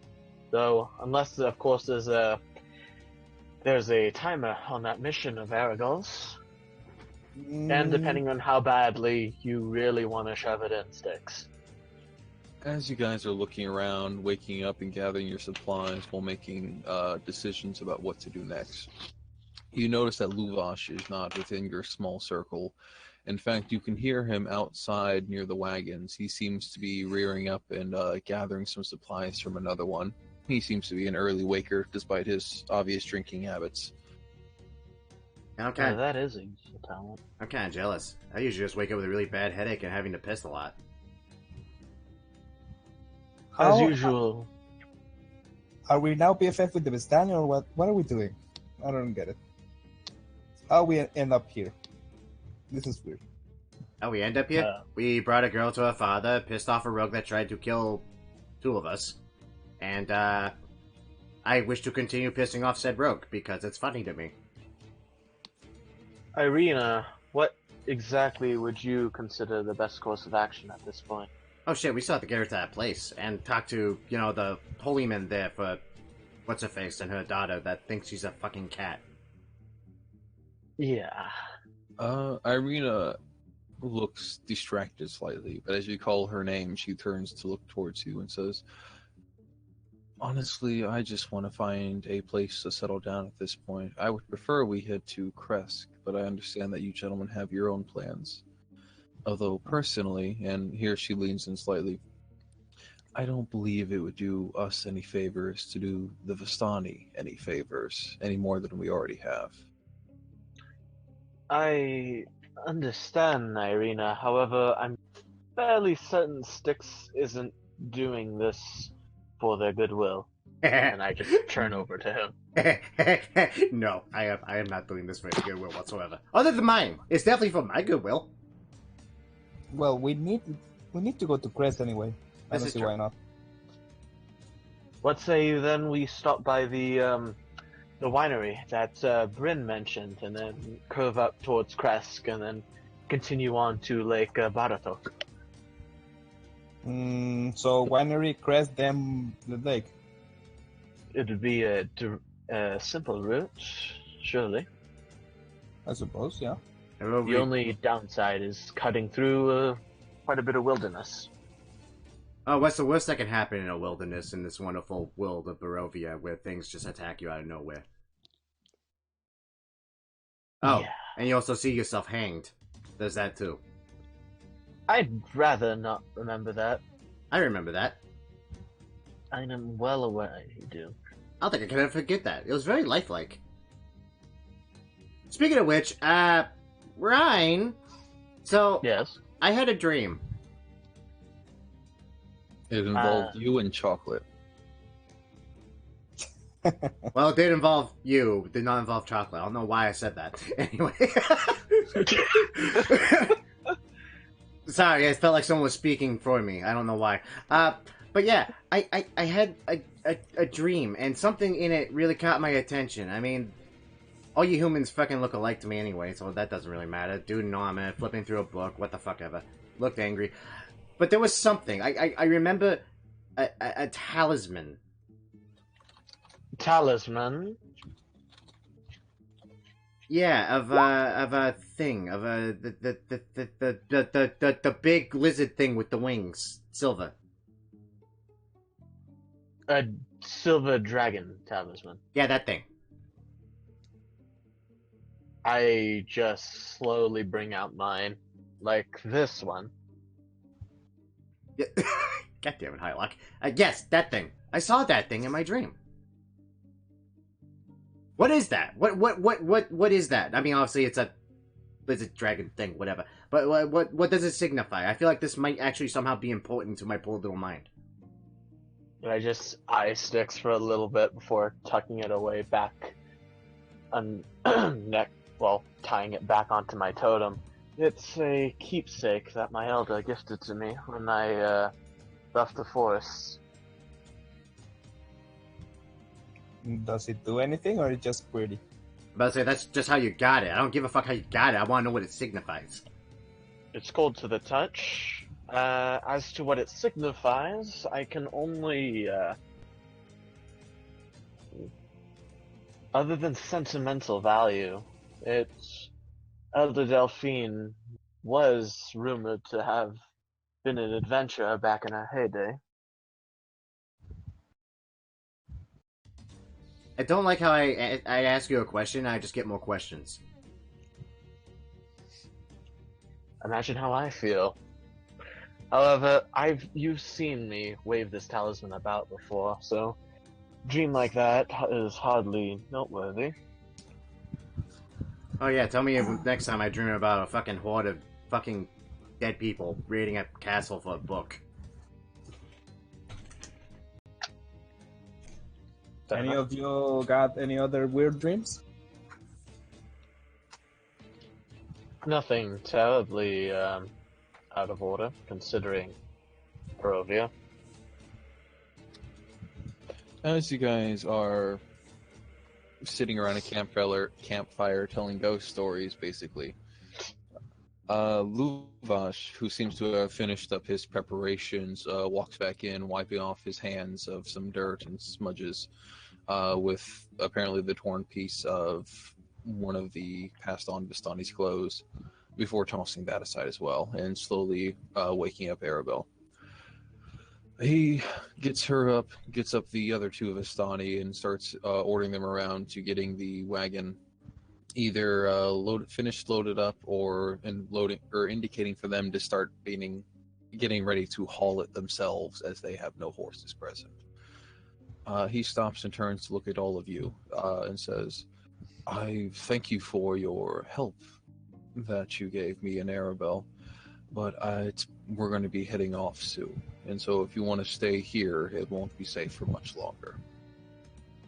Though, unless of course there's a timer on that mission of Aragol's, and depending on how badly you really want to shove it in sticks. As you guys are looking around, waking up and gathering your supplies while making decisions about what to do next, you notice that Luvash is not within your small circle. In fact, you can hear him outside near the wagons. He seems to be rearing up and gathering some supplies from another one. He seems to be an early waker, despite his obvious drinking habits. I'm Yeah, that is a useful talent. I'm kind of jealous. I usually just wake up with a really bad headache and having to piss a lot. As usual. Are we now BFF with the Vistani, or what? What are we doing? I don't get it. How we end up here? This is weird. How we end up here? We brought a girl to her father, pissed off a rogue that tried to kill 2 of us, and I wish to continue pissing off said rogue because it's funny to me. Irina, what exactly would you consider the best course of action at this point? Oh shit, we still have to get her to that place and talk to, the holy man there for what's-her-face and her daughter that thinks she's a fucking cat. Yeah. Irina looks distracted slightly, but as you call her name, she turns to look towards you and says, "Honestly, I just want to find a place to settle down at this point. I would prefer we head to Kresk, but I understand that you gentlemen have your own plans. Although, personally," and here she leans in slightly, "I don't believe it would do us any favors to do the Vistani any favors, any more than we already have." I understand, Irina. However, I'm fairly certain Styx isn't doing this for their goodwill. And I just turn over to him. No, I am not doing this for his goodwill whatsoever. Other than mine. It's definitely for my goodwill. Well, we need to go to Crest anyway. I This don't is see true. why not. What say you then we stop by the winery that Bryn mentioned, and then curve up towards Kresk, and then continue on to Lake Baratok. So winery, Crest, then the lake. It would be a simple route, surely. I suppose, yeah. The only downside is cutting through quite a bit of wilderness. Oh, what's the worst that can happen in a wilderness in this wonderful world of Barovia where things just attack you out of nowhere? Oh, Yeah. and you also see yourself hanged. There's that too. I'd rather not remember that. I remember that. I am well aware you do. I don't think I can ever forget that. It was very lifelike. Speaking of which, Ryan, so Yes. I had a dream. It involved you and chocolate. Well, it did involve you. It did not involve chocolate. I don't know why I said that. Anyway. Sorry, I felt like someone was speaking for me. I don't know why. But yeah, I had a dream, and something in it really caught my attention. I mean, all you humans fucking look alike to me anyway, so that doesn't really matter. Dude, no, I'm flipping through a book. What the fuck ever. Looked angry. But there was something. I remember a talisman. Talisman? Yeah, of a thing, of the big lizard thing with the wings, silver. A silver dragon talisman. Yeah, that thing. I just slowly bring out mine. Like this one. Yeah. God damn it, Hylock. Yes, that thing. I saw that thing in my dream. What is that? What is that? I mean, obviously it's a lizard dragon thing, whatever. But what does it signify? I feel like this might actually somehow be important to my poor little mind. And I just eye sticks for a little bit before tucking it away back on tying it back onto my totem. It's a keepsake that my elder gifted to me when I left the forest. Does it do anything, or is it just pretty? But I say that's just how you got it. I don't give a fuck how you got it. I want to know what it signifies. It's cold to the touch. As to what it signifies, I can only, other than sentimental value, it's Elder Delphine was rumored to have been an adventurer back in her heyday. I don't like how I ask you a question and I just get more questions. Imagine how I feel. However, you've seen me wave this talisman about before, so dream like that is hardly noteworthy. Oh yeah, tell me if next time I dream about a fucking horde of fucking dead people raiding a castle for a book. Any of you got any other weird dreams? Nothing terribly out of order, considering Barovia. As you guys are sitting around a campfire telling ghost stories, basically, Luvash, who seems to have finished up his preparations, walks back in, wiping off his hands of some dirt and smudges, with apparently the torn piece of one of the passed on Vistani's clothes, before tossing that aside as well, and slowly waking up Arabelle. He gets her up, gets up the other two of Vistani, and starts ordering them around to getting the wagon either loaded up, or indicating for them to start getting ready to haul it themselves, as they have no horses present. He stops and turns to look at all of you and says, "I thank you for your help that you gave me and Arabelle, but we're going to be heading off soon, and so if you want to stay here, it won't be safe for much longer."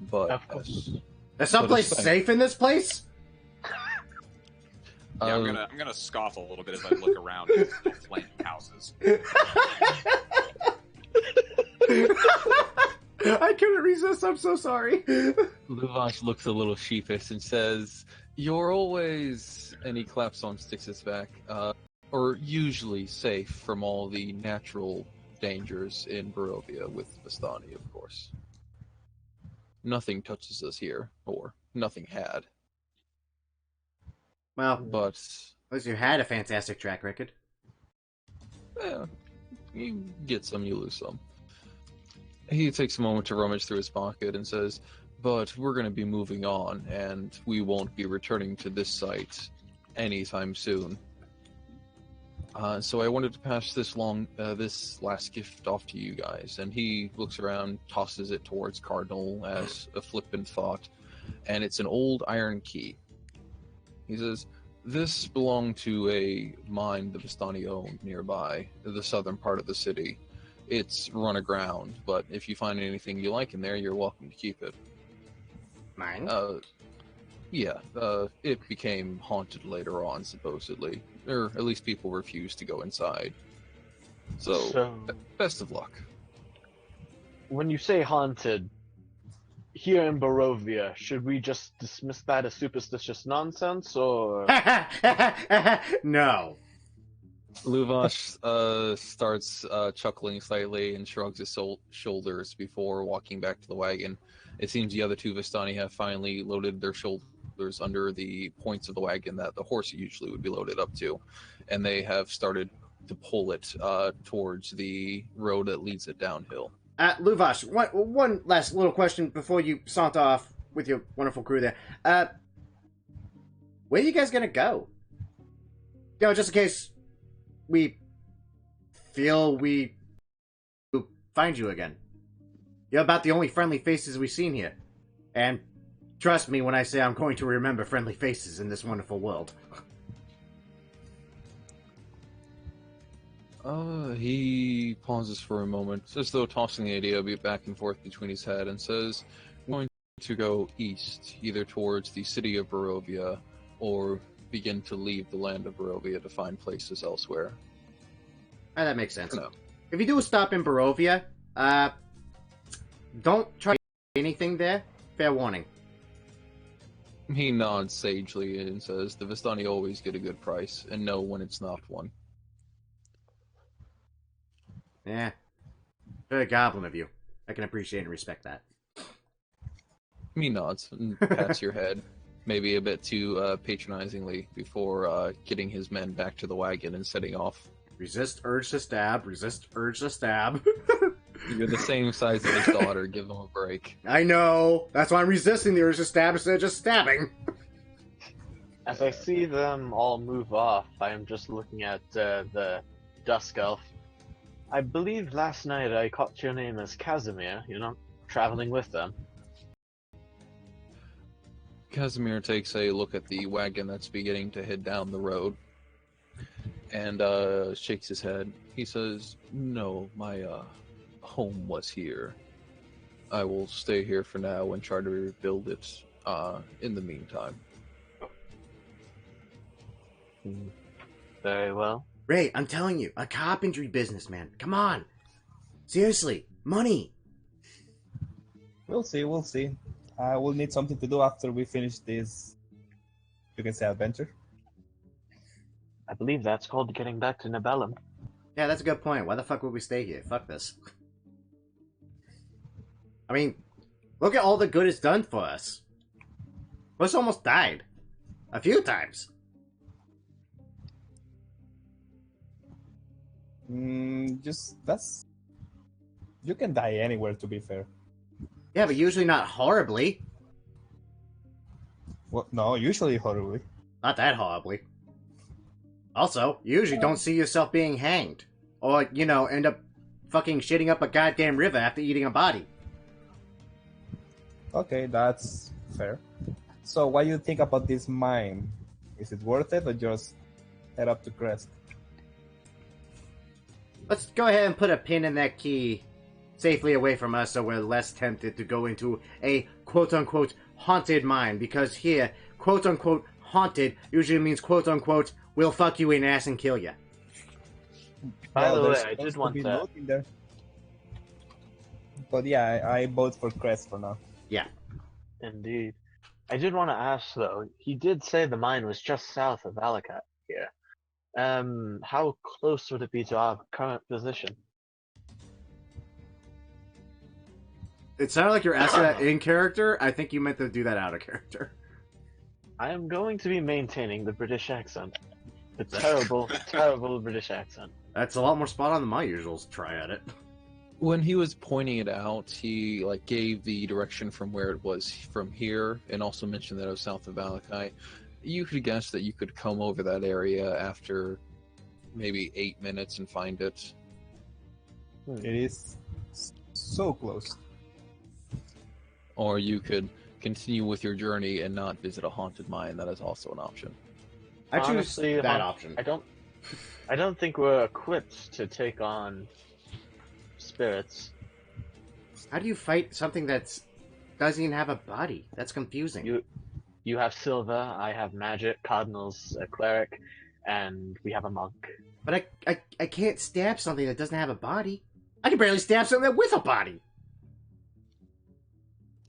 But There's someplace safe in this place? Yeah, I'm gonna scoff a little bit as I look around at the flaming houses. I couldn't resist. I'm so sorry. Luvash looks a little sheepish and says, "You're always," and he claps on Styx's back, or usually safe from all the natural dangers in Barovia, with Vistani, of course. Nothing touches us here, or nothing had. Well, But at least you had a fantastic track record. you get some, you lose some. He takes a moment to rummage through his pocket and says, "But we're going to be moving on, and we won't be returning to this site anytime soon. So I wanted to pass this last gift off to you guys." And he looks around, tosses it towards Cardinal as a flippant thought, and it's an old iron key. He says, "This belonged to a mine the Vistani owned nearby, the southern part of the city. It's run aground, but if you find anything you like in there, you're welcome to keep it." Mine? Yeah, it became haunted later on, supposedly. Or at least people refused to go inside. So best of luck. When you say haunted, here in Barovia, should we just dismiss that as superstitious nonsense, or...? No. Luvash starts chuckling slightly and shrugs his shoulders before walking back to the wagon. It seems the other two Vistani have finally loaded their shoulders under the points of the wagon that the horse usually would be loaded up to, and they have started to pull it towards the road that leads it downhill. Luvash, one last little question before you saunter off with your wonderful crew there. Where are you guys gonna go? You know, just in case we feel we find you again. You're about the only friendly faces we've seen here. And trust me when I say I'm going to remember friendly faces in this wonderful world. He pauses for a moment, as though tossing the idea back and forth between his head, and says, "I'm going to go east, either towards the city of Barovia, or begin to leave the land of Barovia to find places elsewhere." That makes sense. No. If you do a stop in Barovia, don't try anything there. Fair warning. He nods sagely and says, "The Vistani always get a good price, and know when it's not one." Yeah. Very goblin of you. I can appreciate and respect that. He nods and pats your head, maybe a bit too patronizingly, before getting his men back to the wagon and setting off. Resist urge to stab. Resist urge to stab. You're the same size as his daughter. Give him a break. I know. That's why I'm resisting the urge to stab instead of just stabbing. As I see them all move off, I am just looking at the Dusk Elf. I believe last night I caught your name as Casimir. You're not traveling with them. Casimir takes a look at the wagon that's beginning to head down the road and shakes his head. He says, "No, my home was here. I will stay here for now and try to rebuild it in the meantime." Very well. Ray, I'm telling you, a carpentry business, man. Come on. Seriously, money. We'll see, we'll see. We'll need something to do after we finish this, you can say, adventure. I believe that's called getting back to Nibelum. Yeah, that's a good point. Why the fuck would we stay here? Fuck this. I mean, look at all the good it's done for us. Us almost died. A few times. That's... You can die anywhere, to be fair. Yeah, but usually not horribly. Well, no, usually horribly. Not that horribly. Also, you usually don't see yourself being hanged. Or, you know, end up fucking shitting up a goddamn river after eating a body. Okay, that's fair. So, what do you think about this mine? Is it worth it, or just head up to Crest? Let's go ahead and put a pin in that key safely away from us so we're less tempted to go into a quote-unquote haunted mine. Because here, quote-unquote haunted usually means quote-unquote we'll fuck you in ass and kill you. By the way, there's I did supposed to want be to... loot in there. But yeah, I vote for Crest for now. Yeah. Indeed. I did want to ask, though, he did say the mine was just south of Valakat here. How close would it be to our current position? It sounded like you're asking that in character. I think you meant to do that out of character. I am going to be maintaining the British accent. The terrible, terrible British accent. That's a lot more spot on than my usual try at it. When he was pointing it out, he gave the direction from where it was from here, and also mentioned that it was south of Valakai. You could guess that you could come over that area after maybe 8 minutes and find it. It is so close. Or you could continue with your journey and not visit a haunted mine. That is also an option. I choose Honestly, that option. I don't think we're equipped to take on spirits. How do you fight something that doesn't even have a body? That's confusing. You have silver, I have magic, Cardinal's a cleric, and we have a monk. But I can't stab something that doesn't have a body. I can barely stab something with a body.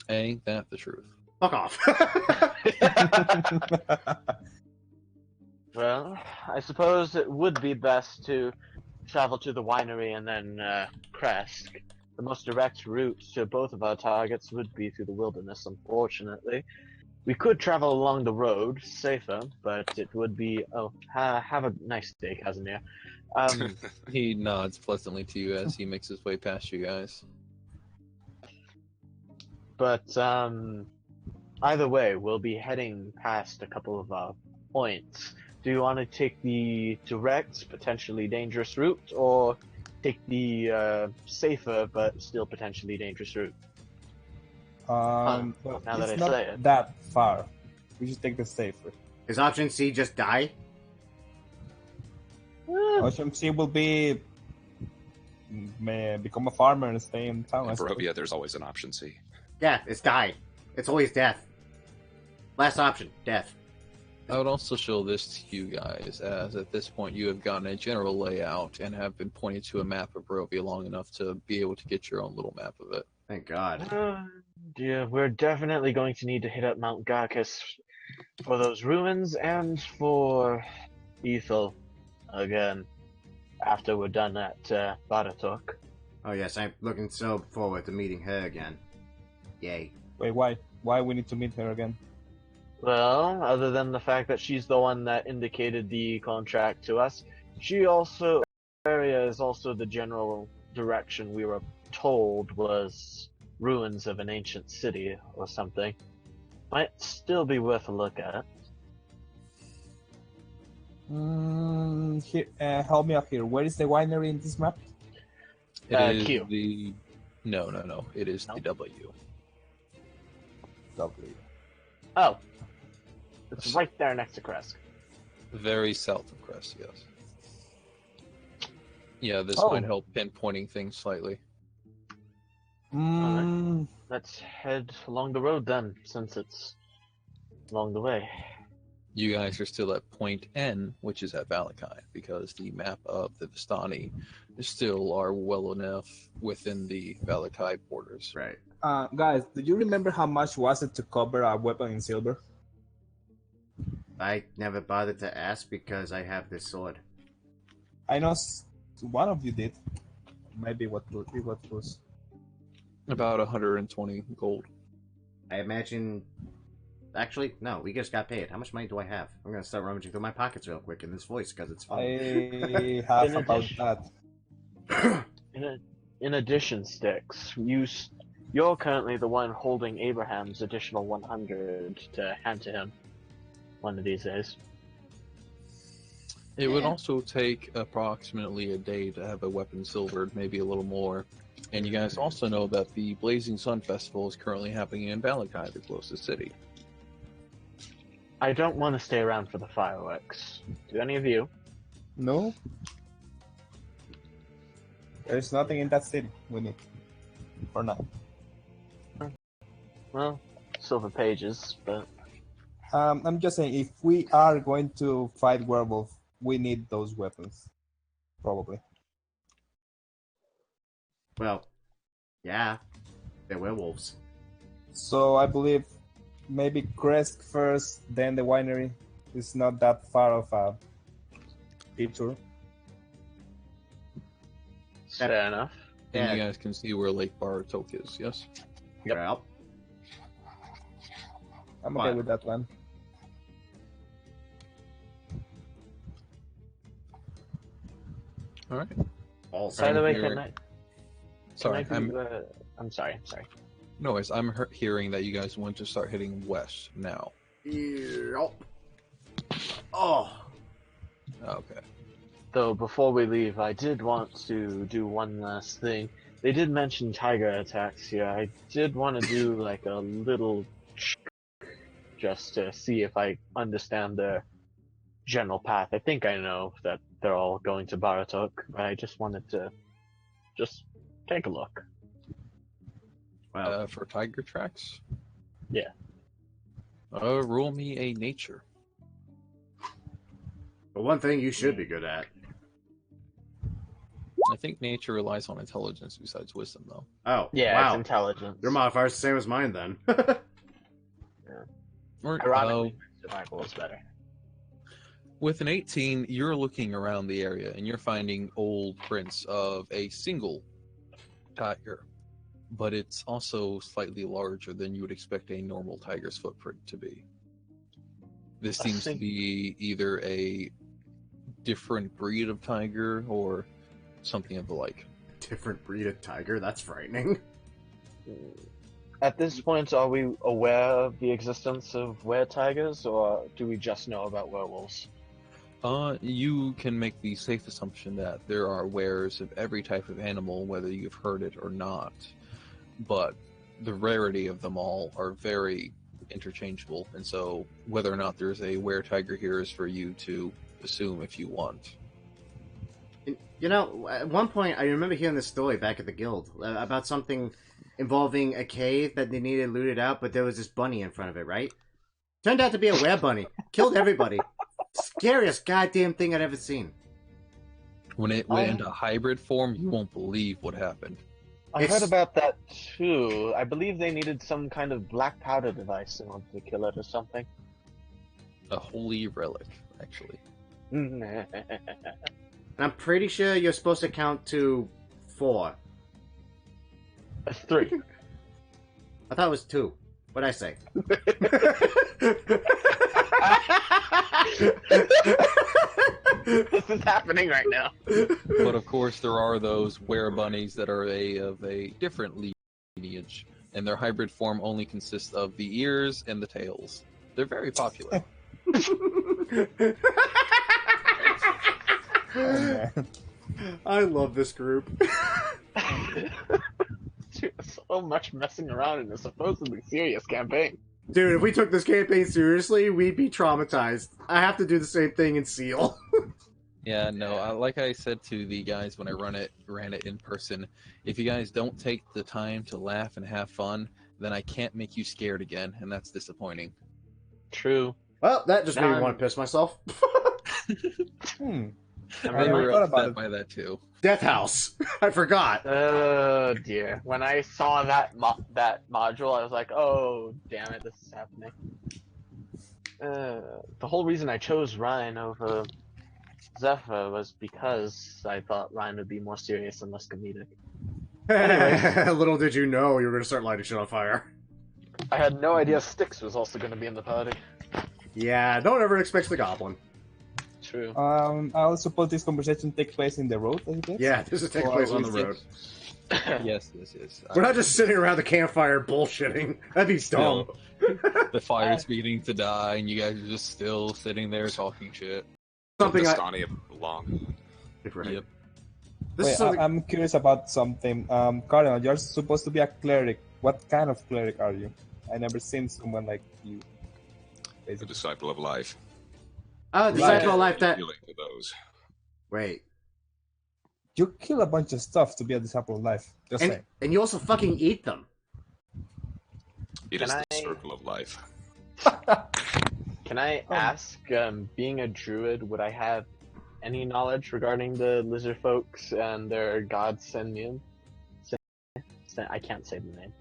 Ain't that the truth? Fuck off. Well, I suppose it would be best to travel to the winery and then Crest. The most direct route to both of our targets would be through the wilderness, unfortunately. We could travel along the road, safer, but it would be... Oh, have a nice day, Casimir. He nods pleasantly to you as he makes his way past you guys. But either way, we'll be heading past a couple of points. Do you want to take the direct, potentially dangerous route, or take the safer but still potentially dangerous route? Well, now that it's I not say it. that far. We should take the safer. Is option C just die? Option C will be become a farmer and stay in town. In Barovia, there's always an option C. Yeah, it's die. It's always death. Last option, death. I would also show this to you guys, as at this point you have gotten a general layout and have been pointed to a map of Barovia long enough to be able to get your own little map of it. Thank God. Yeah, we're definitely going to need to hit up Mount Garcus for those ruins and for Ethel again after we're done at Baratok. Oh yes, I'm looking so forward to meeting her again. Yay. Wait, why? Why we need to meet her again? Well, other than the fact that she's the one that indicated the contract to us, she also area is also the general direction we were told was ruins of an ancient city or something. Might still be worth a look at. Here, help me up here. Where is the winery in this map? It is Q. the no. It is No? the W. W. Oh, it's right there next to Kresk. Very south of Crest, yes. Yeah, this Oh. might help pinpointing things slightly. Let's head along the road then, since it's along the way. You guys are still at point N, which is at Valakai, because the map of the Vistani still are well enough within the Valakai borders. Right. Guys, do you remember how much was it to cover a weapon in silver? I never bothered to ask because I have this sword. I know one of you did. Maybe what was? About 120 gold. I imagine... Actually, no, we just got paid. How much money do I have? I'm gonna start rummaging through my pockets real quick in this voice because it's fun. I have In about addition- that. In addition, Styx, you're currently the one holding Abraham's additional 100 to hand to him one of these days. It would also take approximately a day to have a weapon silvered, maybe a little more. And you guys also know that the Blazing Sun Festival is currently happening in Valakai, the closest city. I don't want to stay around for the fireworks. Do any of you? No. There's nothing in that city we need. For now. Well, Silver Pages, but I'm just saying, if we are going to fight werewolf, we need those weapons. Probably. Well, yeah, they're werewolves. So I believe maybe Kresk first, then the winery. It's not that far of a detour. fair enough. And Yeah. you guys can see where Lake Baratok is, yes? Yep. Well, I'm okay Fine. with that one. Alright. also, By the way, here- can I Sorry, do, I'm sorry. no worries. I'm hearing that you guys want to start heading west now. Yep. Oh, Okay. Though before we leave, I did want to do one last thing. They did mention tiger attacks here. I did want to do like a little check just to see if I understand their general path. I think I know that they're all going to Baratok, but I just wanted to just take a look. well, For tiger tracks? Yeah. Roll me a nature. but one thing you should be good at. I think nature relies on intelligence besides wisdom, though. Oh, Yeah, it's wow. intelligence. Your modifier's the same as mine then. Or, Ironically, survival is better. with an 18, you're looking around the area and you're finding old prints of a single tiger, but it's also slightly larger than you would expect a normal tiger's footprint to be. This A seems to sing- be either a different breed of tiger or something of the like. Different breed of tiger? That's frightening. At this point, are we aware of the existence of were-tigers, or do we just know about werewolves? You can make the safe assumption that there are wares of every type of animal, whether you've heard it or not. But the rarity of them all are very interchangeable, and so whether or not there's a were-tiger here is for you to assume if you want. You know, at one point, I remember hearing this story back at the guild about something involving a cave that they needed looted out, but there was this bunny in front of it, right? Turned out to be a were bunny. Killed everybody. Scariest goddamn thing I'd ever seen. When it went into hybrid form, you won't believe what happened. I It's- heard about that too. I believe they needed some kind of black powder device in order to kill it or something. A holy relic, actually. I'm pretty sure you're supposed to count to 4. 3. I thought it was 2. What'd I say? This is happening right now. But of course, there are those were-bunnies that are of a different lineage, and their hybrid form only consists of the ears and the tails. They're very popular. Oh, I love this group. Dude, so much messing around in a supposedly serious campaign. Dude, if we took this campaign seriously, we'd be traumatized. I have to do the same thing in Seal. Yeah, no, like I said to the guys when I ran it in person, if you guys don't take the time to laugh and have fun, then I can't make you scared again, and that's disappointing. True. Well, that just made me Now want to piss myself. They I were thought about upset it. by that too. Death House. I forgot. Oh dear. When I saw that module, I was like, oh damn it, this is happening. The whole reason I chose Ryan over Zephyr was because I thought Ryan would be more serious and less comedic. Little did you know you were going to start lighting shit on fire. I had no idea Styx was also going to be in the party. Yeah, no one ever expects the goblin. True. I suppose this conversation takes place in the road, I guess? Yeah, this is taking Or place on the is it- road. Yes. We're not just sitting around the campfire bullshitting. That'd be dumb. The fire's beginning to die, and you guys are just still sitting there talking shit. Something I... Vistani long. Right. Yep. This is Wait, something... I'm curious about something. Cardinal, you're supposed to be a cleric. What kind of cleric are you? I never seen someone like you. The Basically. disciple of life. Oh, Disciple of Life that... Appealing to those. Wait. You kill a bunch of stuff to be a disciple of life. Just saying. And you also fucking eat them. It Can is the I- circle of life. Can I ask, being a druid, would I have any knowledge regarding the lizard folks and their god Senmium? I can't say the name.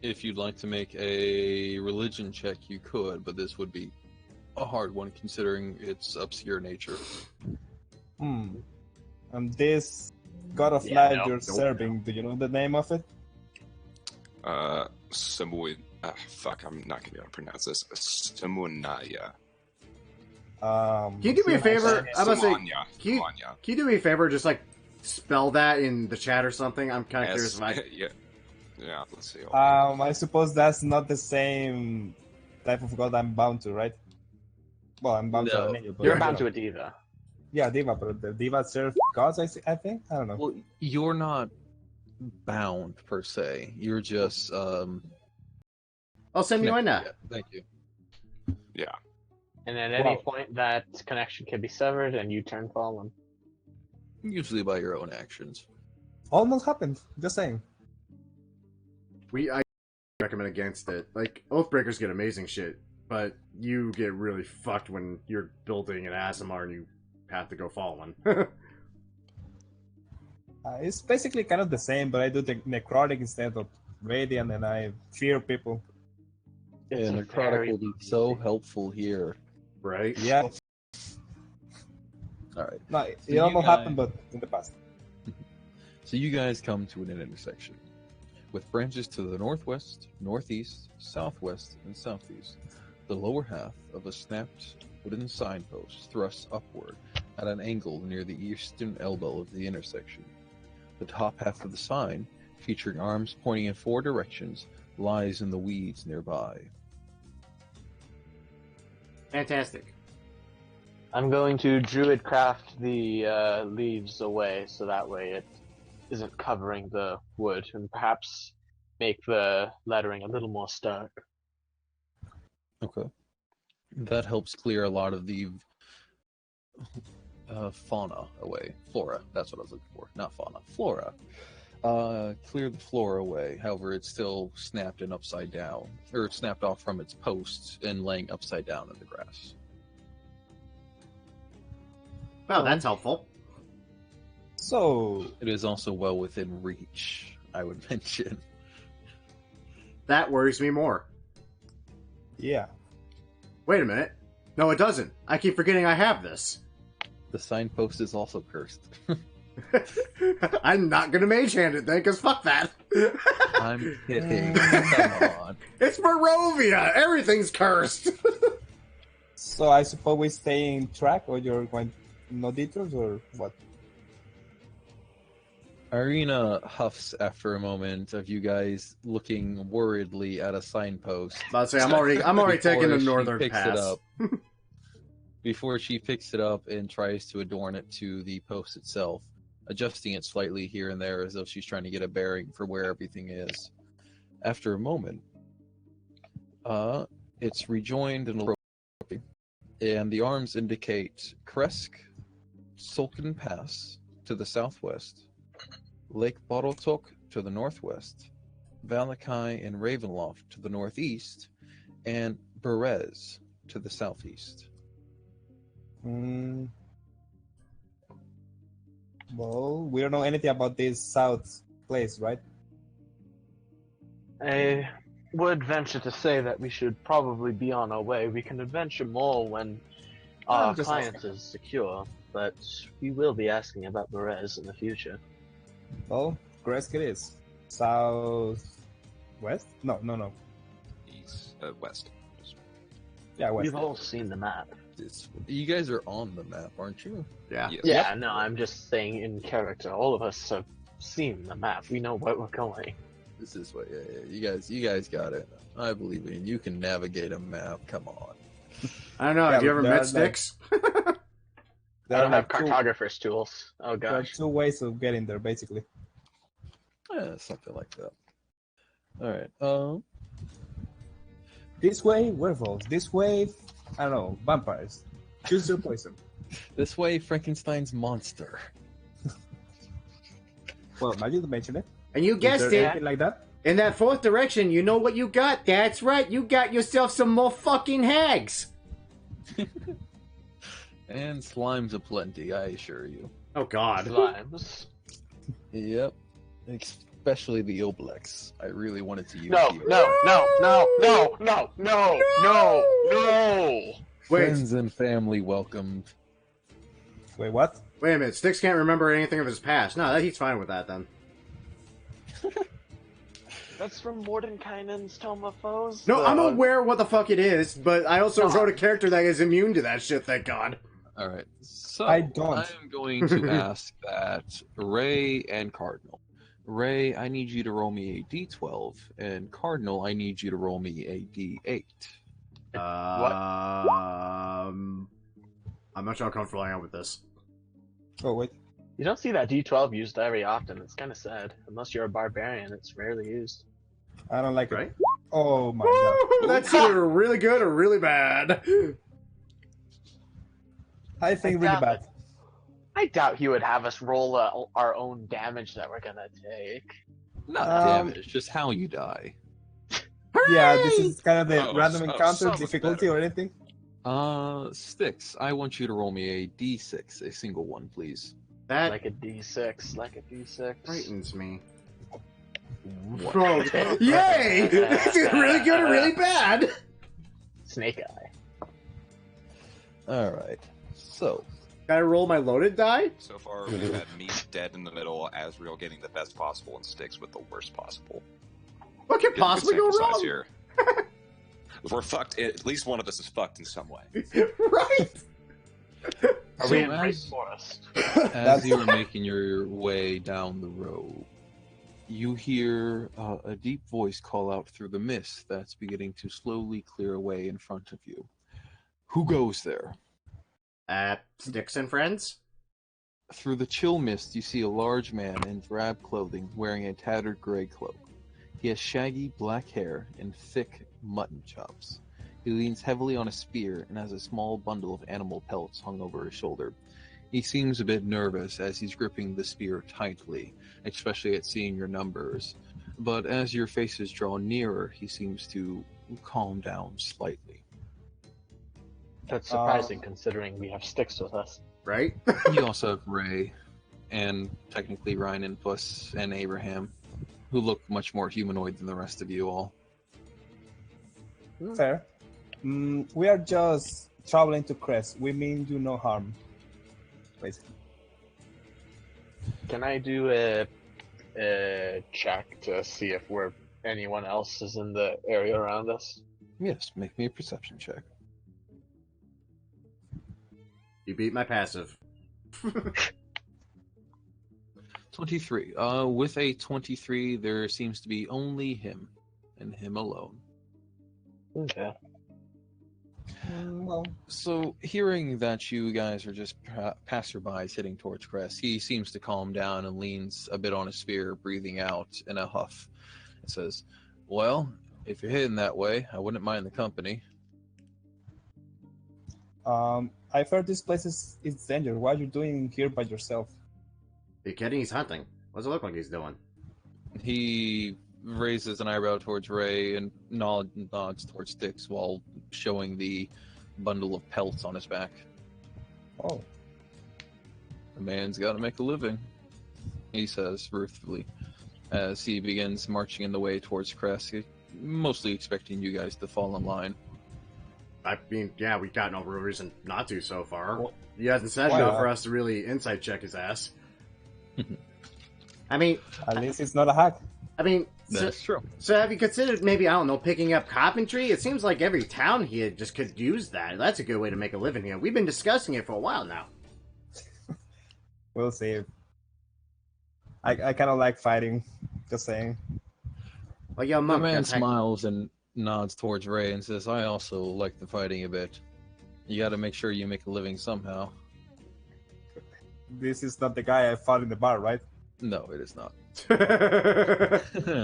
If you'd like to make a religion check, you could, but this would be a hard one considering its obscure nature. And this god of Yeah, life no, you're nope. serving, do you know the name of it? Fuck, I'm not gonna be able to pronounce this. Simunaya. Can you do me a favor? I'm gonna say, Simanya. can you do me a favor? Just like spell that in the chat or something. I'm kind of curious if I. Yeah. Let's see. I suppose that's not the same type of god I'm bound to, right? Well, I'm bound to No. a name, but You're bound to a diva. Yeah, diva, but the diva serve gods. I think. I don't know. Well, you're not bound per se. You're just I'll send you in connected. that. Yeah, thank you. Yeah. And at any Wow. point, that connection can be severed and you turn fallen. Usually by your own actions. Almost happened. Just saying. I recommend against it. Like Oathbreakers get amazing shit, but you get really fucked when you're building an Asimar and you have to go fallen. It's basically kind of the same, but I do the necrotic instead of radiant, and I fear people. It's And a necrotic very- will be so helpful here. Right? Yeah. Alright. No, it So you almost guys- happened, but in the past. So you guys come to an intersection with branches to the northwest, northeast, southwest, and southeast. The lower half of a snapped wooden signpost thrusts upward at an angle near the eastern elbow of the intersection. The top half of the sign, featuring arms pointing in 4 directions, lies in the weeds nearby. Fantastic. I'm going to druid craft the leaves away so that way it isn't covering the wood, and perhaps make the lettering a little more stark. Okay. That helps clear a lot of the fauna away. Flora, that's what I was looking for. Not fauna. Flora. Clear the flora away. However, it's still snapped and upside down. Or snapped off from its posts and laying upside down in the grass. Well, that's helpful. So, It is also well within reach, I would mention. That worries me more. Yeah. Wait a minute. No, it doesn't. I keep forgetting I have this. The signpost is also cursed. I'm not gonna mage hand it then, because fuck that. I'm kidding. Come on. It's Barovia! Everything's cursed! So I suppose we stay in track, or you're going no detours, or what? Irina huffs after a moment of you guys looking worriedly at a signpost. I'd say I'm already taking the before she northern picks pass. it up. Before she picks it up and tries to adorn it to the post itself, adjusting it slightly here and there as though she's trying to get a bearing for where everything is. After a moment, it's rejoined and the arms indicate Kresk, Sulcan Pass to the southwest, Lake Bottletok to the northwest, Valakai and Ravenloft to the northeast, and Berez to the southeast. Well, we don't know anything about this south place, right? I would venture to say that we should probably be on our way. We can adventure more when our I'm just client asking. is secure, but we will be asking about Berez in the future. Well, Kresk it is. South west? No. East, west. Yeah, west. We've all seen the map. You guys are on the map, aren't you? Yeah. Yes. Yeah, no, I'm just saying in character. All of us have seen the map. We know where we're going. This is what you guys got it. I believe in you. You can navigate a map. Come on. I don't know, Yeah, have you ever there met are, Styx? I There don't are have two, cartographer's tools. Oh there are gosh. two ways of getting there, basically. Something like that. All right. This way, werewolves. This way, I don't know, vampires. Choose your poison. This way, Frankenstein's monster. Well, now you mention it. And you Is guessed there it. anything like that? In that fourth direction, you know what you got. That's right, you got yourself some more fucking hags. And slimes aplenty, I assure you. Oh god. Slimes. Yep. Especially the Oblex. I really wanted to use No, you. no. Wait, Friends and family welcomed. Wait, what? wait a minute. Styx can't remember anything of his past. No, he's fine with that then. That's from Mordenkainen's Tome of Foes. No, I'm aware what the fuck it is, but I also No. wrote a character that is immune to that shit, thank god. Alright, so I don't. I'm going to ask that Ray and Cardinal. Ray, I need you to roll me a d12, and Cardinal, I need you to roll me a d8. I'm not sure how comfortable I am with this. Oh, wait. You don't see that D12 used very often. It's kind of sad. Unless you're a barbarian, it's rarely used. I don't like Right? it. Oh my god. Woo! That's either really good or really bad. I think really bad. I doubt he would have us roll our own damage that we're gonna take. Not Um, damage, just how you die. Yeah, this is kind of the Oh, random so encounter much difficulty better. or anything. Styx, I want you to roll me a d6, a single one, please. That Like a D6, like a D6. frightens me. What? Oh, yay! It's either really good or really bad. Snake Eye. Alright, so, Gotta roll my loaded die? So far, we've had me dead in the middle, Asriel getting the best possible, and Styx with the worst possible. What could Get a good possibly go sample size wrong? here. If we're fucked, at least one of us is fucked in some way. Right? Are So we in as- Great Forest? as you are making your way down the road, you hear a deep voice call out through the mist that's beginning to slowly clear away in front of you. Who goes there? Sticks and friends? Through the chill mist, you see a large man in drab clothing wearing a tattered gray cloak. He has shaggy black hair and thick mutton chops. He leans heavily on a spear and has a small bundle of animal pelts hung over his shoulder. He seems a bit nervous as he's gripping the spear tightly, especially at seeing your numbers. But as your faces draw nearer, he seems to calm down slightly. That's surprising considering we have sticks with us. Right? You also have Ray, and technically Ryan and Puss and Abraham, who look much more humanoid than the rest of you all. Fair. We are just traveling to Crest. We mean you no harm, basically. Can I do a check to see if anyone else is in the area around us? Yes, make me a perception check. You beat my passive. 23. With a 23, there seems to be only him, and him alone. Okay. Well, So, hearing that you guys are just passerbys heading towards Crest, he seems to calm down and leans a bit on his spear, breathing out in a huff. And says, "Well, if you're heading that way, I wouldn't mind the company." I've heard this place is dangerous. What are you doing here by yourself? Are you kidding? He's hunting. What does it look like he's doing? He raises an eyebrow towards Ray and nods towards Styx while showing the bundle of pelts on his back. Oh, The man's got to make a living, he says ruefully, as he begins marching in the way towards Crest, mostly expecting you guys to fall in line. I mean, yeah, we've got no real reason not to so far. Well, He hasn't said why no not? for us to really insight check his ass. I mean, at least it's not a hack. That's true. So have you considered maybe, I don't know, picking up carpentry? It seems like every town here just could use that. That's a good way to make a living here. We've been discussing it for a while now. We'll see. I kind of like fighting. Just saying. Well, yo, The monk, man that's how- smiles and nods towards Ray and says, "I also like the fighting a bit. You got to make sure you make a living somehow." This is not the guy I fought in the bar, right? No, it is not.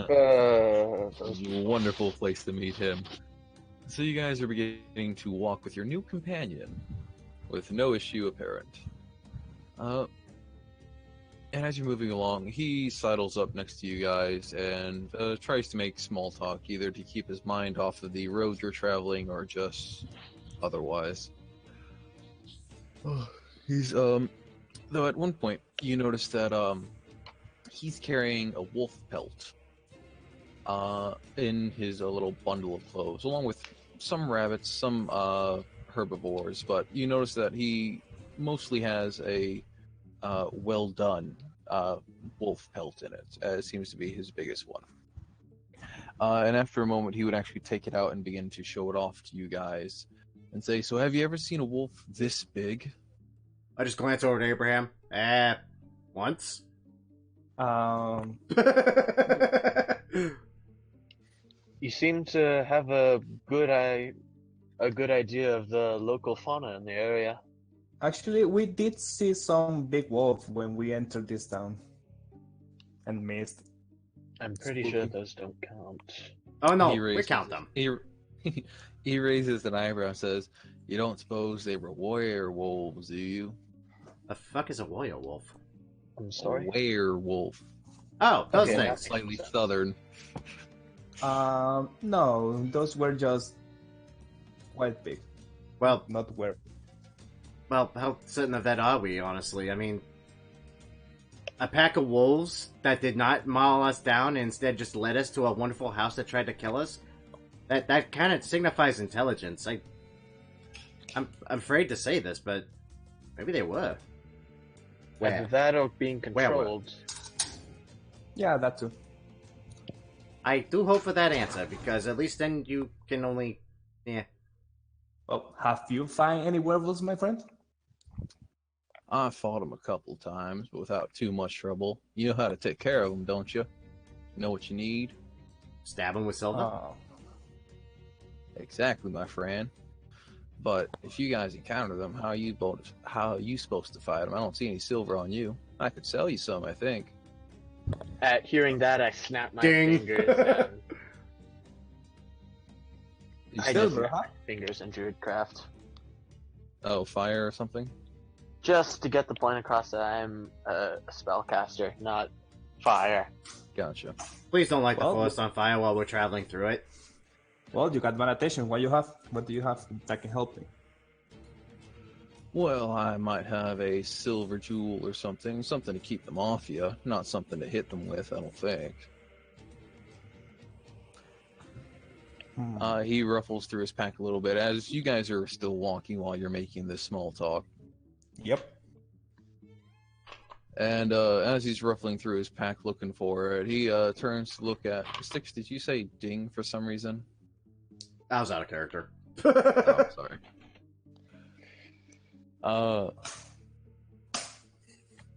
Those- It was a wonderful place to meet him. So you guys are beginning to walk with your new companion, with no issue apparent. And as you're moving along, he sidles up next to you guys and tries to make small talk, either to keep his mind off of the road you're traveling or just otherwise. He's though at one point you notice that he's carrying a wolf pelt in his little bundle of clothes, along with some rabbits, some herbivores. But you notice that he mostly has a well done wolf pelt in it, as it seems to be his biggest one. And after a moment, he would actually take it out and begin to show it off to you guys and say, "So have you ever seen a wolf this big?" I just glance over to Abraham. Once? You seem to have a good idea of the local fauna in the area. Actually, we did see some big wolf when we entered this town. And missed. I'm pretty Spooky. sure those don't count. Oh no, He we raises- count them. He raises an eyebrow and says, "You don't suppose they were werewolves, do you?" The fuck is a werewolf? I'm sorry. Werewolf. Oh, those Okay, things. Slightly southern. No, those were just quite big, Well, not were. how certain of that are we, honestly? I mean, a pack of wolves that did not maul us down and instead just led us to a wonderful house that tried to kill us? That kind of signifies intelligence. I'm afraid to say this, but maybe they were. Either Where? that or being Where were? controlled. Yeah, that too. I do hope for that answer, because at least then you can only... Yeah. Well, have you find any werewolves, my friend? I fought them a couple times, but without too much trouble. You know how to take care of them, don't you? Know what you need? Stab him with silver? Oh, Exactly, my friend. But if you guys encounter them, how are you supposed to fight them? I don't see any silver on you. I could sell you some, I think. At hearing that, I snap my Ding. fingers and You I still- just silver, snap huh? my fingers in Druidcraft. Oh, fire or something? Just to get the point across that I'm a spellcaster, not fire. Gotcha. Please don't light the Well, forest on fire while we're traveling through it. well, you got my attention. What you have? What do you have that can help me? Well, I might have a silver jewel or something to keep them off you, not something to hit them with, I don't think. He ruffles through his pack a little bit as you guys are still walking while you're making this small talk. Yep. And as he's ruffling through his pack looking for it, he turns to look at Sticks. Did you say ding for some reason? I was out of character. Oh, sorry.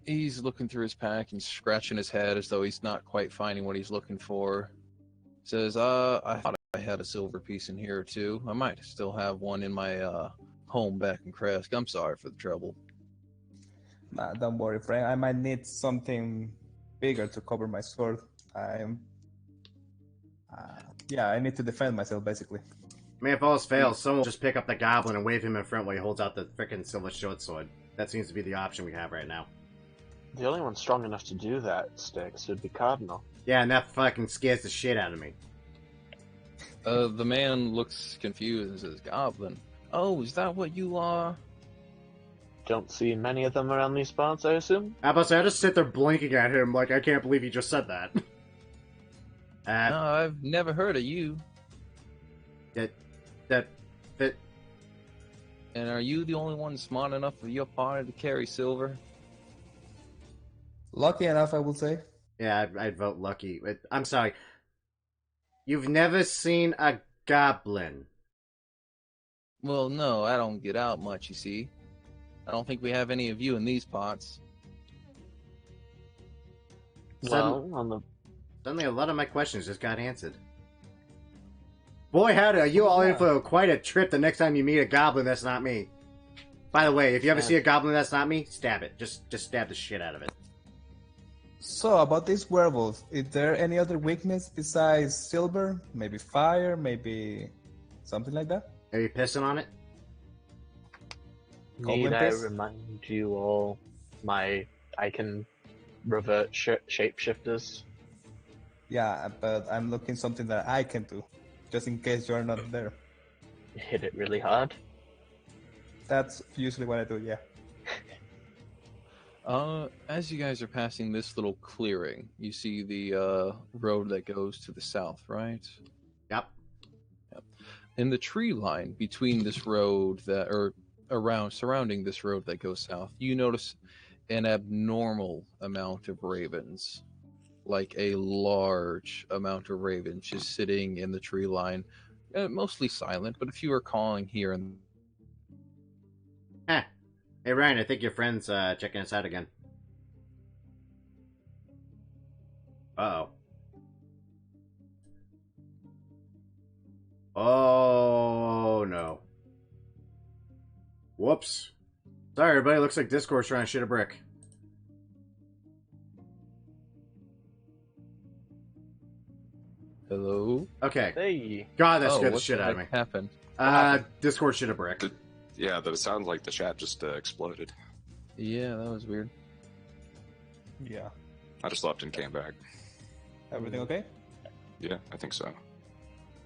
He's looking through his pack and scratching his head as though he's not quite finding what he's looking for. Says, I thought I had a silver piece in here too. I might still have one in my home back in Kresk. I'm sorry for the trouble. Nah, don't worry, Frank. I might need something bigger to cover my sword. I need to defend myself, basically. I mean, if all else fails, someone will just pick up the goblin and wave him in front while he holds out the frickin' silver short sword. That seems to be the option we have right now. The only one strong enough to do that, Styx, would be Cardinal. Yeah, and that fucking scares the shit out of me. The man looks confused and says, Goblin. Oh, is that what you are? Don't see many of them around these parts, I assume? I just sit there blinking at him like, I can't believe he just said that. No, I've never heard of you. That... And are you the only one smart enough for your party to carry silver? Lucky enough, I will say. Yeah, I'd vote lucky. I'm sorry. You've never seen a goblin. Well, no, I don't get out much, you see. I don't think we have any of you in these parts. Well, on the... Suddenly a lot of my questions just got answered. Boy, howdy, are you all in for quite a trip the next time you meet a goblin that's not me. By the way, if you ever see a goblin that's not me, stab it. Just stab the shit out of it. So, about these werewolves, is there any other weakness besides silver? Maybe fire? Maybe something like that? Are you pissing on it? Need Goblin I piss? remind you all I can revert shapeshifters? Yeah, but I'm looking something that I can do, just in case you're not there. Hit it really hard. That's usually what I do, yeah. As you guys are passing this little clearing, you see the road that goes to the south, right? Yep. In the tree line between this road surrounding this road that goes south, you notice an abnormal amount of ravens. Like a large amount of ravens just sitting in the tree line. Mostly silent, but a few are calling here and Hey, Ryan, I think your friend's checking us out again. Uh-oh. Oh, no. Whoops. Sorry, everybody. Looks like Discord's trying to shit a brick. hello. Okay. Hey. God, that scared the what shit the out of heck me. happened? Discord shit a brick. Yeah, it sounds like the chat just exploded. Yeah, that was weird. Yeah. I just left and came back. Everything okay? Yeah, I think so.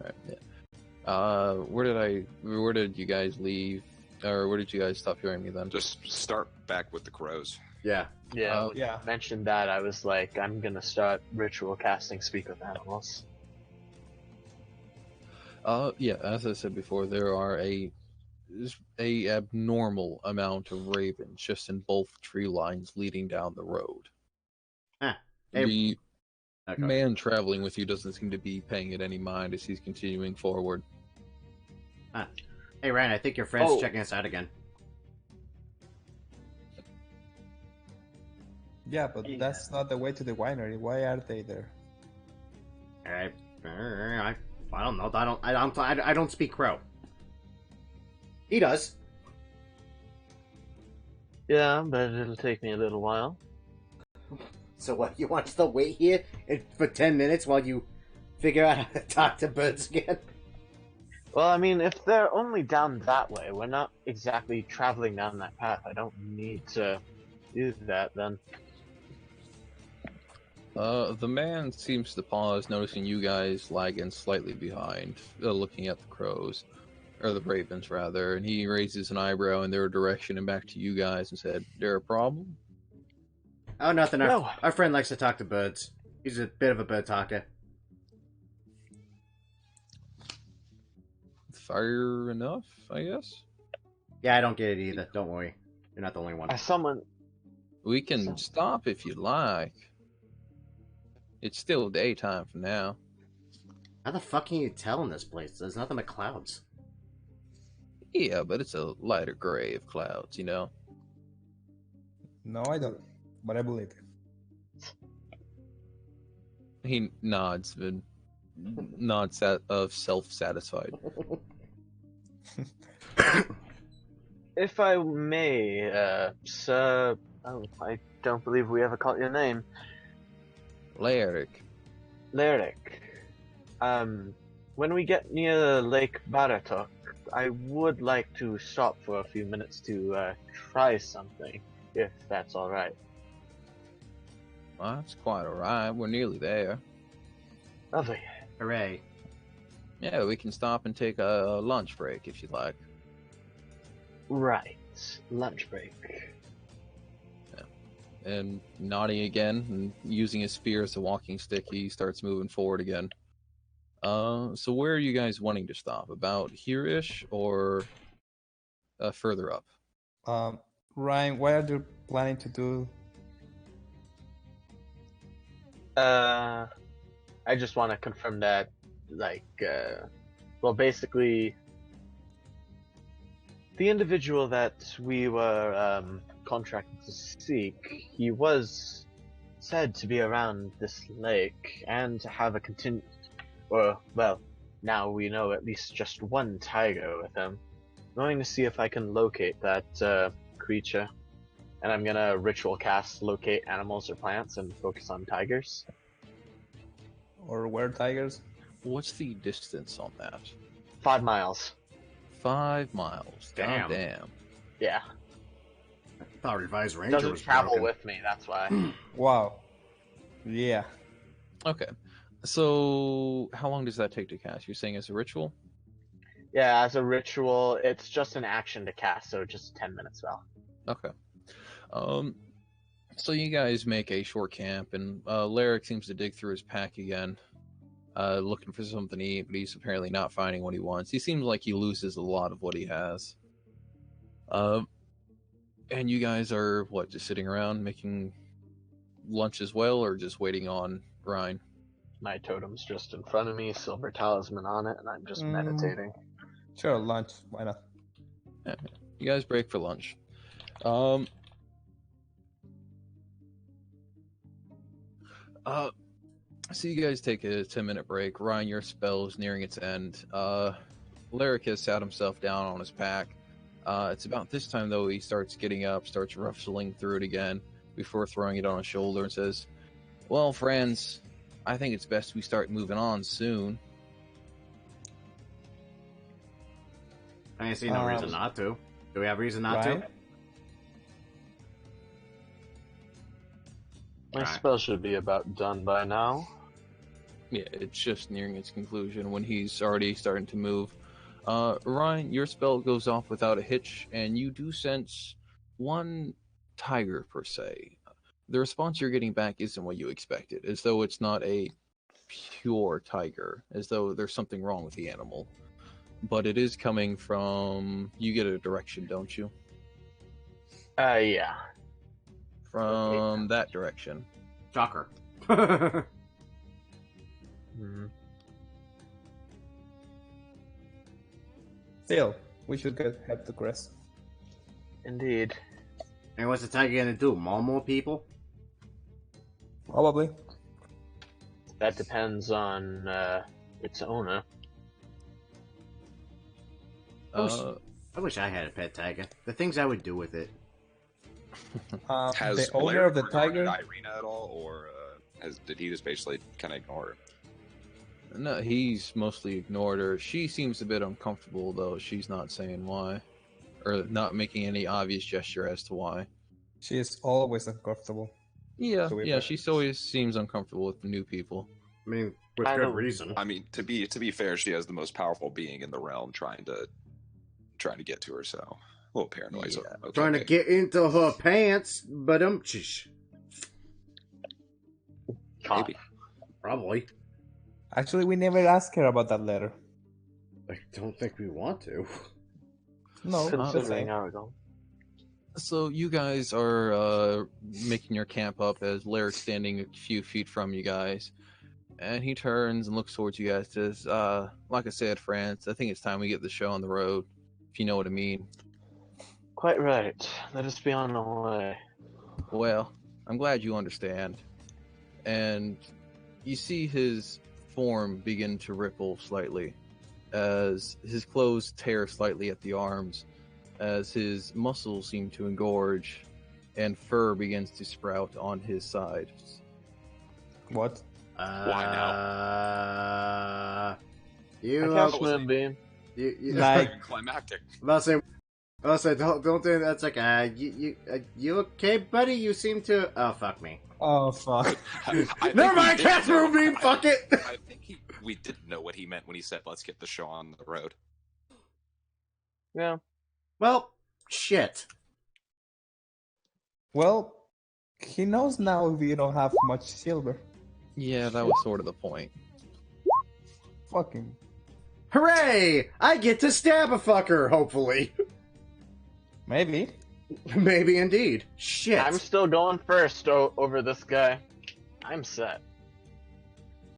Right, yeah. Where did you guys leave? Or where did you guys stop hearing me then? Just start back with the crows. Yeah. Yeah, Oh, when yeah. you mentioned that, I was like, I'm gonna start ritual casting Speak with Animals. Yeah, as I said before, there are a abnormal amount of ravens just in both tree lines leading down the road. Huh. Hey, The okay. man traveling with you doesn't seem to be paying it any mind as he's continuing forward. Hey, Ryan, I think your friend's Oh. checking us out again. Yeah, but Yeah. that's not the way to the winery. Why are they there? Alright. I don't know. I don't speak crow. He does. Yeah, but it'll take me a little while. So what, you want us to wait here for 10 minutes while you figure out how to talk to birds again? Well, I mean, if they're only down that way, we're not exactly traveling down that path. I don't need to do that then. The man seems to pause, noticing you guys lagging slightly behind, looking at the crows, or the ravens rather, and he raises an eyebrow in their direction and back to you guys and said, "There a problem?" Oh, nothing. No. Our friend likes to talk to birds. He's a bit of a bird talker. fire enough, I guess. Yeah, I don't get it either. Don't worry. You're not the only one. As someone, We can stop if you like. It's still daytime for now. How the fuck can you tell in this place? There's nothing but clouds. Yeah, but it's a lighter gray of clouds, you know? No, I don't. But I believe it. He nods, but nods of self-satisfied. if I may, sir, oh, I don't believe we ever caught your name. Lyric. Lyric. When we get near Lake Baratok, I would like to stop for a few minutes to try something, if that's alright. Well, that's quite alright. We're nearly there. Lovely. Hooray. Yeah, we can stop and take a lunch break if you'd like. Right. Lunch break. And nodding again and using his spear as a walking stick, he starts moving forward again. So where are you guys wanting to stop? About here-ish or further up? Ryan, what are you planning to do? I just want to confirm that, like, well, basically, the individual that we were contracted to seek, he was said to be around this lake and to have a well, now we know at least just one tiger with him. I'm going to see if I can locate that creature, and I'm gonna ritual cast locate animals or plants and focus on tigers. Or where tigers? What's the distance on that? 5 miles. 5 miles. Damn. God damn. Yeah. I thought Revised Ranger Doesn't was travel broken. with me, that's why. Wow. Yeah. Okay. So, how long does that take to cast? You're saying as a ritual? Yeah, as a ritual, it's just an action to cast, so just 10 minutes spell. Okay. So you guys make a short camp, and Lyric seems to dig through his pack again, looking for something to eat, but he's apparently not finding what he wants. He seems like he loses a lot of what he has. And you guys are, what, just sitting around making lunch as well, or just waiting on Ryan? My totem's just in front of me, silver talisman on it, and I'm just meditating. Sure, lunch. Why not? Yeah. You guys break for lunch. So you guys take a 10-minute break. Ryan, your spell is nearing its end. Lyric has sat himself down on his pack. It's about this time, though, he starts getting up, starts rustling through it again before throwing it on his shoulder and says, "Well, friends, I think it's best we start moving on soon." I see no reason not to. Do we have reason not Ryan? to? My Alright. spell should be about done by now. Yeah, it's just nearing its conclusion when he's already starting to move. Ryan, your spell goes off without a hitch, and you do sense one tiger, per se. The response you're getting back isn't what you expected, as though it's not a pure tiger, as though there's something wrong with the animal. But it is coming from... You get a direction, don't you? Yeah. From that direction. Shocker. Mm-hmm. Still, we should head to Crest. Indeed. And what's the tiger gonna do? Maul more people? Probably. That depends on its owner. Uh, I wish I had a pet tiger. The things I would do with it. Has The owner Blair of the regarded tiger? Irina at all, or did he just basically kind of ignore her? no, he's mostly ignored her. She seems a bit uncomfortable, though. She's not saying why. Or not making any obvious gesture as to why. She is always uncomfortable. Yeah, So we yeah, better- she always seems uncomfortable with new people. I mean, with I good don't- reason. I mean, to be fair, she has the most powerful being in the realm trying to get to her, so a little paranoid. So, Yeah. okay. Trying to get into her pants, but Caught. Maybe. probably. Actually, we never asked her about that letter. I don't think we want to. No, Considering Aragon. So you guys are making your camp up as Lyric's standing a few feet from you guys. And he turns and looks towards you guys and says, like I said, France, I think it's time we get the show on the road, if you know what I mean. Quite right. Let us be on our way. Well, I'm glad you understand. And you see his form begin to ripple slightly as his clothes tear slightly at the arms, as his muscles seem to engorge, and fur begins to sprout on his sides. What? Why now? You, I cast Moonbeam. you Like- climactic. I'm about to say, don't do that. That's like, you okay, buddy? You seem to. Oh, fuck me. Oh fuck. Never mind, cast Moonbeam. Fuck it. I think we didn't know what he meant when he said, "Let's get the show on the road." Yeah. Well, shit. Well, he knows now we don't have much silver. Yeah, that was sort of the point. Fucking. Hooray! I get to stab a fucker. Hopefully, Maybe. maybe indeed. Shit. I'm still going first over this guy. I'm set.